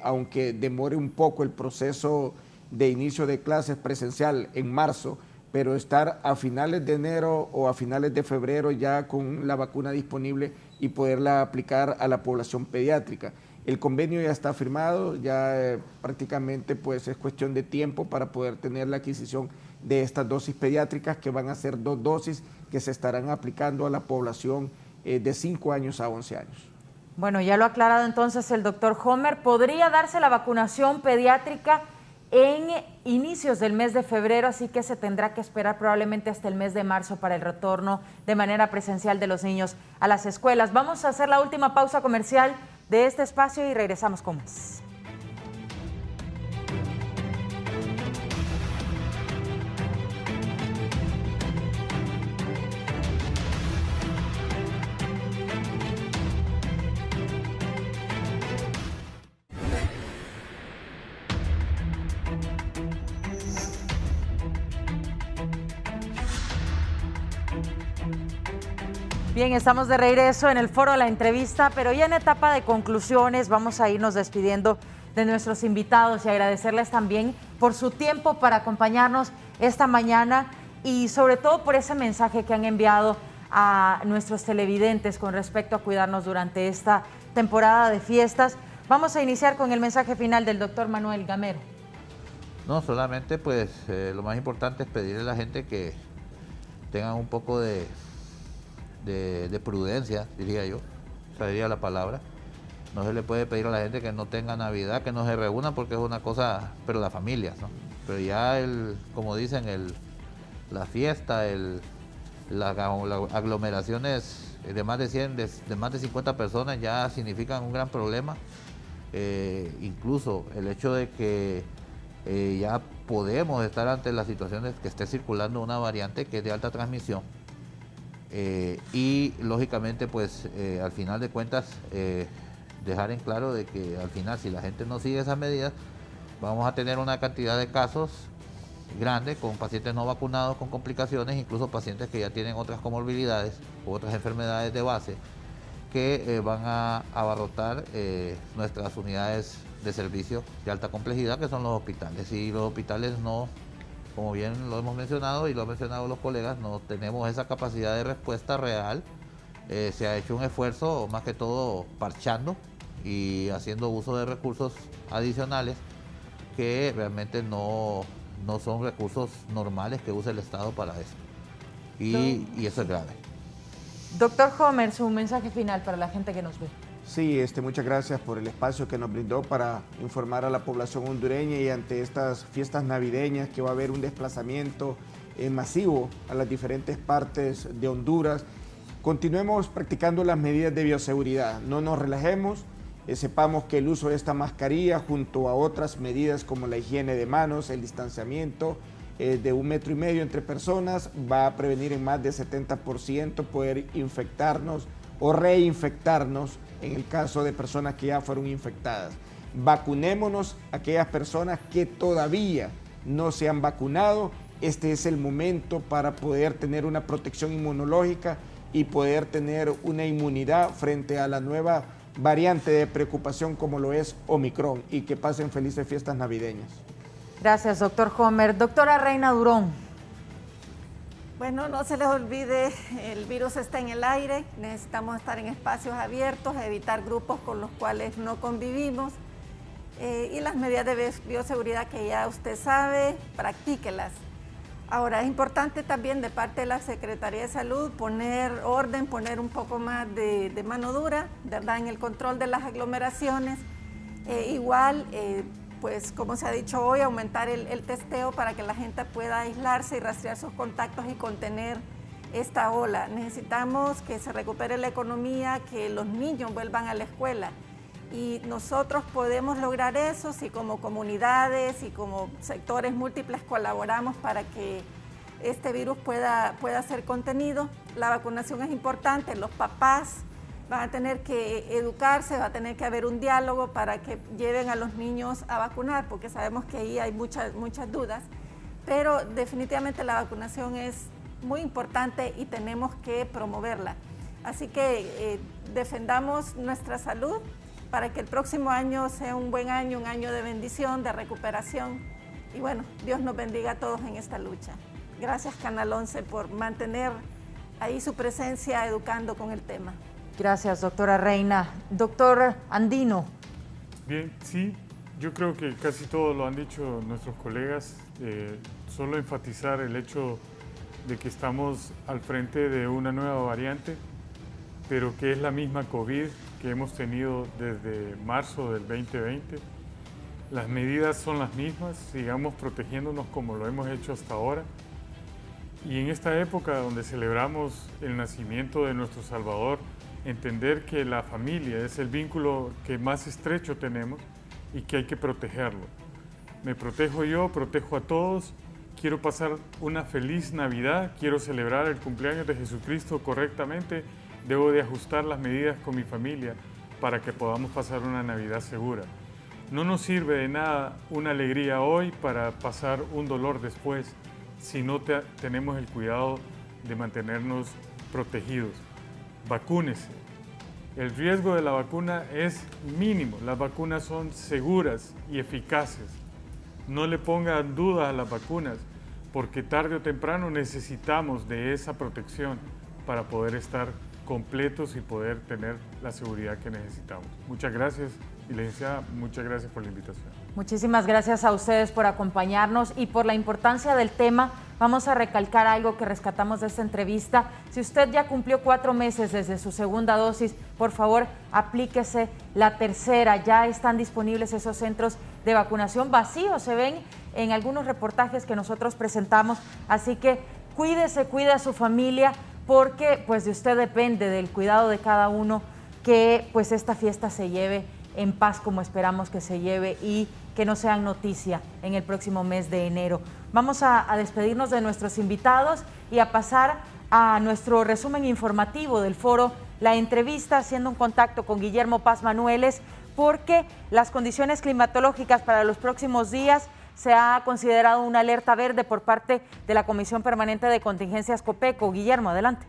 aunque demore un poco el proceso de inicio de clases presencial en marzo, pero estar a finales de enero o a finales de febrero ya con la vacuna disponible y poderla aplicar a la población pediátrica. El convenio ya está firmado, ya prácticamente pues es cuestión de tiempo para poder tener la adquisición de estas dosis pediátricas, que van a ser 2 dosis que se estarán aplicando a la población de 5 años a 11 años. Bueno, ya lo ha aclarado entonces el doctor Homer. ¿Podría darse la vacunación pediátrica en inicios del mes de febrero? Así que se tendrá que esperar probablemente hasta el mes de marzo para el retorno de manera presencial de los niños a las escuelas. Vamos a hacer la última pausa comercial de este espacio y regresamos con más. Bien, estamos de regreso en el foro de la entrevista, pero ya en etapa de conclusiones vamos a irnos despidiendo de nuestros invitados y agradecerles también por su tiempo para acompañarnos esta mañana y sobre todo por ese mensaje que han enviado a nuestros televidentes con respecto a cuidarnos durante esta temporada de fiestas. Vamos a iniciar con el mensaje final del doctor Manuel Gamero. No, solamente pues lo más importante es pedirle a la gente que tengan un poco de prudencia, diría yo, esa sería la palabra. No se le puede pedir a la gente que no tenga Navidad, que no se reúnan porque es una cosa, pero la familia, ¿no? Pero ya como dicen, la fiesta, las aglomeraciones de más de 100, de más de 50 personas ya significan un gran problema. Incluso el hecho de que ya podemos estar ante las situaciones que esté circulando una variante que es de alta transmisión. Y lógicamente pues al final de cuentas dejar en claro de que al final si la gente no sigue esas medidas vamos a tener una cantidad de casos grande con pacientes no vacunados con complicaciones, incluso pacientes que ya tienen otras comorbilidades u otras enfermedades de base que van a abarrotar nuestras unidades de servicio de alta complejidad que son los hospitales, y los hospitales no, como bien lo hemos mencionado y lo han mencionado los colegas, no tenemos esa capacidad de respuesta real. Se ha hecho un esfuerzo, más que todo parchando y haciendo uso de recursos adicionales que realmente no son recursos normales que usa el Estado para esto. Y eso es grave. Doctor Homer, su mensaje final para la gente que nos ve. Sí, muchas gracias por el espacio que nos brindó para informar a la población hondureña, y ante estas fiestas navideñas que va a haber un desplazamiento masivo a las diferentes partes de Honduras. Continuemos practicando las medidas de bioseguridad, no nos relajemos, sepamos que el uso de esta mascarilla junto a otras medidas como la higiene de manos, el distanciamiento de 1,5 metros entre personas va a prevenir en más de 70% poder infectarnos o reinfectarnos en el caso de personas que ya fueron infectadas. Vacunémonos aquellas personas que todavía no se han vacunado. Este es el momento para poder tener una protección inmunológica y poder tener una inmunidad frente a la nueva variante de preocupación como lo es Omicron, y que pasen felices fiestas navideñas. Gracias, doctor Homer. Doctora Reina Durón. Bueno, no se les olvide, el virus está en el aire, necesitamos estar en espacios abiertos, evitar grupos con los cuales no convivimos, y las medidas de bioseguridad que ya usted sabe, practíquelas. Ahora, es importante también de parte de la Secretaría de Salud poner orden, poner un poco más de mano dura, ¿verdad?, en el control de las aglomeraciones. Pues como se ha dicho hoy, aumentar el testeo para que la gente pueda aislarse y rastrear sus contactos y contener esta ola. Necesitamos que se recupere la economía, que los niños vuelvan a la escuela. Y nosotros podemos lograr eso si como comunidades y como sectores múltiples colaboramos para que este virus pueda ser contenido. La vacunación es importante, los papás van a tener que educarse, va a tener que haber un diálogo para que lleven a los niños a vacunar, porque sabemos que ahí hay muchas dudas, pero definitivamente la vacunación es muy importante y tenemos que promoverla. Así que defendamos nuestra salud para que el próximo año sea un buen año, un año de bendición, de recuperación, y bueno, Dios nos bendiga a todos en esta lucha. Gracias, Canal 11, por mantener ahí su presencia educando con el tema. Gracias, doctora Reina. Doctor Andino. Bien, sí, yo creo que casi todo lo han dicho nuestros colegas. Solo enfatizar el hecho de que estamos al frente de una nueva variante, pero que es la misma COVID que hemos tenido desde marzo del 2020. Las medidas son las mismas, sigamos protegiéndonos como lo hemos hecho hasta ahora. Y en esta época donde celebramos el nacimiento de nuestro Salvador, entender que la familia es el vínculo que más estrecho tenemos y que hay que protegerlo. Me protejo yo, protejo a todos, quiero pasar una feliz Navidad, quiero celebrar el cumpleaños de Jesucristo correctamente, debo de ajustar las medidas con mi familia para que podamos pasar una Navidad segura. No nos sirve de nada una alegría hoy para pasar un dolor después si no tenemos el cuidado de mantenernos protegidos. Vacúnese. El riesgo de la vacuna es mínimo. Las vacunas son seguras y eficaces. No le pongan dudas a las vacunas, porque tarde o temprano necesitamos de esa protección para poder estar completos y poder tener la seguridad que necesitamos. Muchas gracias y licenciada, muchas gracias por la invitación. Muchísimas gracias a ustedes por acompañarnos y por la importancia del tema. Vamos a recalcar algo que rescatamos de esta entrevista. Si usted ya cumplió 4 meses desde su segunda dosis, por favor, aplíquese la tercera. Ya están disponibles esos centros de vacunación vacíos, se ven en algunos reportajes que nosotros presentamos. Así que cuídese, cuide a su familia, porque pues de usted depende, del cuidado de cada uno, que pues esta fiesta se lleve en paz como esperamos que se lleve y que no sean noticia en el próximo mes de enero. Vamos a despedirnos de nuestros invitados y a pasar a nuestro resumen informativo del foro La Entrevista, haciendo un contacto con Guillermo Paz Manueles, porque las condiciones climatológicas para los próximos días se ha considerado una alerta verde por parte de la Comisión Permanente de Contingencias COPECO. Guillermo, adelante.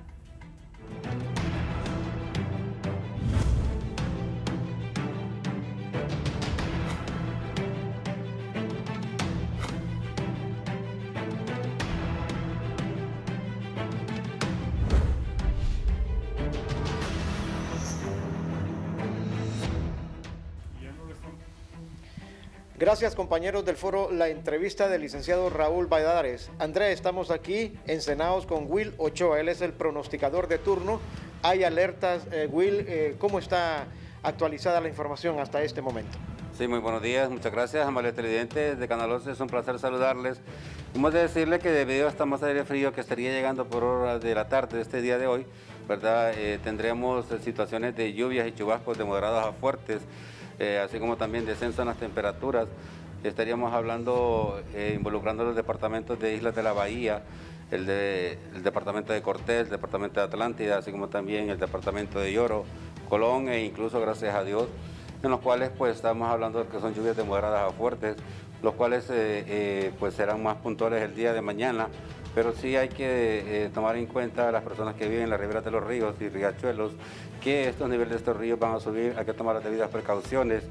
Gracias, compañeros del foro La Entrevista del licenciado Raúl Valladares. Andrea, estamos aquí encenados con Will Ochoa, él es el pronosticador de turno. Hay alertas. Will, ¿cómo está actualizada la información hasta este momento? Sí, muy buenos días, muchas gracias, amables televidentes de Canal 11, es un placer saludarles. Hemos de decirle que debido a esta masa de aire frío que estaría llegando por horas de la tarde de este día de hoy, ¿verdad? Tendremos situaciones de lluvias y chubascos de moderadas a fuertes, así como también descenso en las temperaturas. Estaríamos hablando, involucrando los departamentos de Islas de la Bahía, el departamento de Cortés, el departamento de Atlántida, así como también el departamento de Lloro, Colón e incluso, gracias a Dios, en los cuales pues estamos hablando de que son lluvias de moderadas a fuertes, los cuales pues serán más puntuales el día de mañana, pero sí hay que tomar en cuenta a las personas que viven en las riberas de los ríos y riachuelos, que estos niveles de estos ríos van a subir, hay que tomar las debidas precauciones.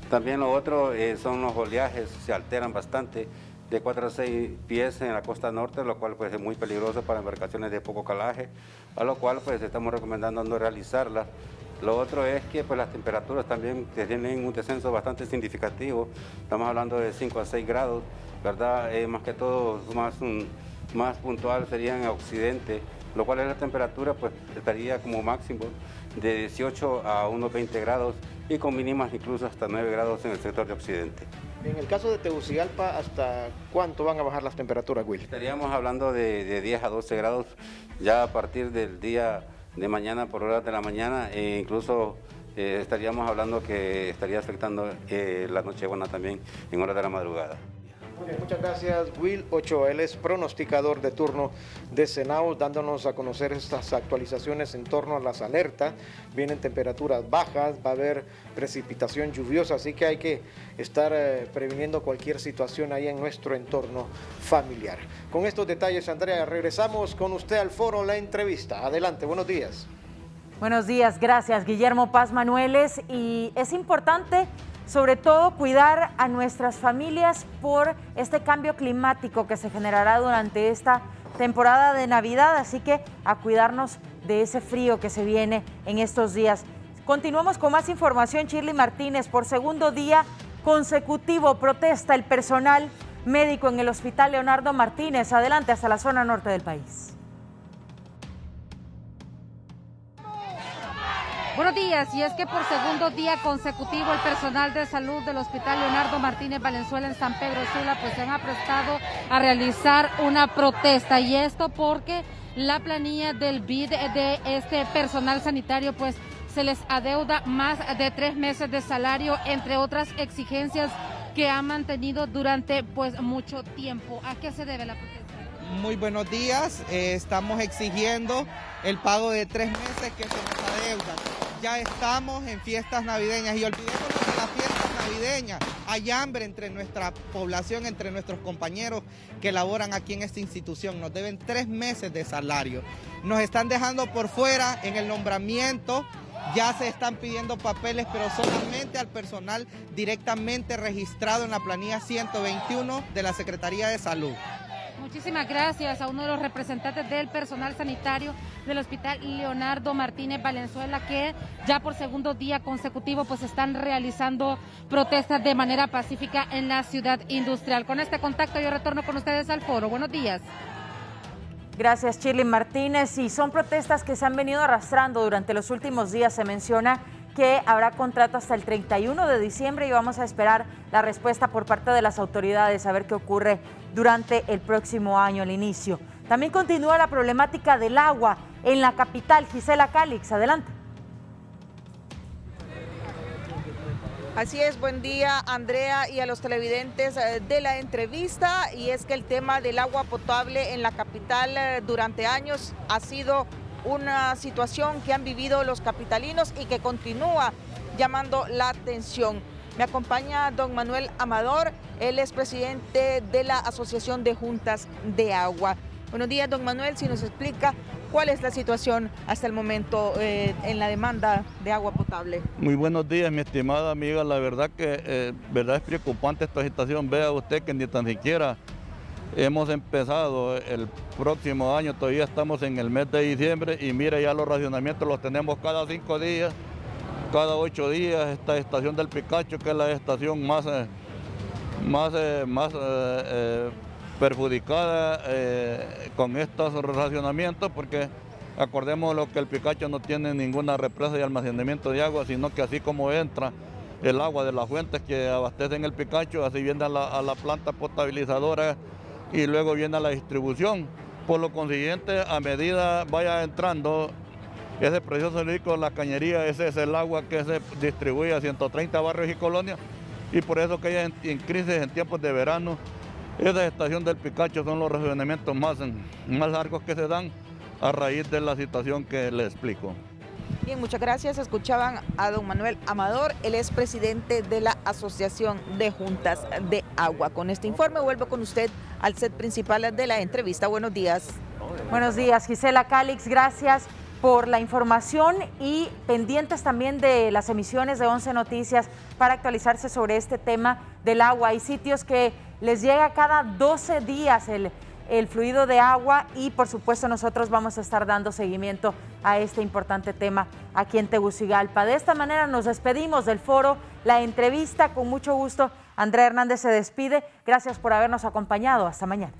También lo otro son los oleajes, se alteran bastante, de 4 a 6 pies en la costa norte, lo cual pues es muy peligroso para embarcaciones de poco calaje, a lo cual pues estamos recomendando no realizarlas. Lo otro es que pues las temperaturas también tienen un descenso bastante significativo, estamos hablando de 5 a 6 grados, ¿verdad? Más que todo, más puntual sería en occidente, lo cual es la temperatura pues estaría como máximo de 18 a unos 20 grados y con mínimas incluso hasta 9 grados en el sector de occidente. En el caso de Tegucigalpa, ¿hasta cuánto van a bajar las temperaturas, Will? Estaríamos hablando de 10 a 12 grados ya a partir del día de mañana por horas de la mañana, e incluso estaríamos hablando que estaría afectando la Nochebuena también en horas de la madrugada. Muy bien, muchas gracias, Will Ochoa. Él es pronosticador de turno de Cenaos, dándonos a conocer estas actualizaciones en torno a las alertas. Vienen temperaturas bajas, va a haber precipitación lluviosa, así que hay que estar previniendo cualquier situación ahí en nuestro entorno familiar. Con estos detalles, Andrea, regresamos con usted al foro La Entrevista. Adelante, buenos días. Buenos días, gracias, Guillermo Paz Manueles. Y es importante, sobre todo, cuidar a nuestras familias por este cambio climático que se generará durante esta temporada de Navidad, así que a cuidarnos de ese frío que se viene en estos días. Continuamos con más información. Shirley Martínez, por segundo día consecutivo protesta el personal médico en el Hospital Leonardo Martínez. Adelante hasta la zona norte del país. Buenos días, y es que por segundo día consecutivo el personal de salud del Hospital Leonardo Martínez Valenzuela en San Pedro Sula pues se han aprestado a realizar una protesta, y esto porque la planilla del BID de este personal sanitario pues se les adeuda más de 3 meses de salario, entre otras exigencias que han mantenido durante pues mucho tiempo. ¿A qué se debe la protesta? Muy buenos días, estamos exigiendo el pago de 3 meses que se nos adeudan. Ya estamos en fiestas navideñas y olvidémonos de las fiestas navideñas. navideña. Hay hambre entre nuestra población, entre nuestros compañeros que laboran aquí en esta institución. Nos deben 3 meses de salario. Nos están dejando por fuera en el nombramiento. Ya se están pidiendo papeles, pero solamente al personal directamente registrado en la planilla 121 de la Secretaría de Salud. Muchísimas gracias a uno de los representantes del personal sanitario del Hospital Leonardo Martínez Valenzuela, que ya por segundo día consecutivo pues están realizando protestas de manera pacífica en la ciudad industrial. Con este contacto yo retorno con ustedes al foro. Buenos días. Gracias, Shirley Martínez. Y son protestas que se han venido arrastrando durante los últimos días. Se menciona que habrá contrato hasta el 31 de diciembre y vamos a esperar la respuesta por parte de las autoridades a ver qué ocurre durante el próximo año, el inicio. También continúa la problemática del agua en la capital. Gisela Calix, adelante. Así es, buen día Andrea y a los televidentes de la entrevista, y es que el tema del agua potable en la capital durante años ha sido una situación que han vivido los capitalinos y que continúa llamando la atención. Me acompaña don Manuel Amador, él es presidente de la Asociación de Juntas de Agua. Buenos días, don Manuel, si nos explica cuál es la situación hasta el momento en la demanda de agua potable. Muy buenos días, mi estimada amiga. La verdad que es preocupante esta situación. Vea usted que ni tan siquiera hemos empezado el próximo año, todavía estamos en el mes de diciembre y mire, ya los racionamientos los tenemos cada 5 días, cada 8 días. Esta estación del Picacho, que es la estación más perjudicada con estos racionamientos, porque acordemos lo que el Picacho no tiene ninguna represa de almacenamiento de agua, sino que así como entra el agua de las fuentes que abastecen el Picacho, así viene a la planta potabilizadora y luego viene a la distribución. Por lo consiguiente, a medida vaya entrando ese precioso líquido de la cañería, ese es el agua que se distribuye a 130 barrios y colonias, y por eso que hay en crisis en tiempos de verano. Esa estación del Picacho son los racionamientos más largos que se dan a raíz de la situación que le explico. Bien, muchas gracias. Escuchaban a don Manuel Amador, él es presidente de la Asociación de Juntas de Agua. Con este informe vuelvo con usted al set principal de la entrevista. Buenos días. Buenos días, Gisela Calix, gracias por la información y pendientes también de las emisiones de 11 Noticias para actualizarse sobre este tema del agua. Hay sitios que les llega cada 12 días el fluido de agua y por supuesto nosotros vamos a estar dando seguimiento a este importante tema aquí en Tegucigalpa. De esta manera nos despedimos del foro, la entrevista. Con mucho gusto, Andrea Hernández se despide. Gracias por habernos acompañado. Hasta mañana.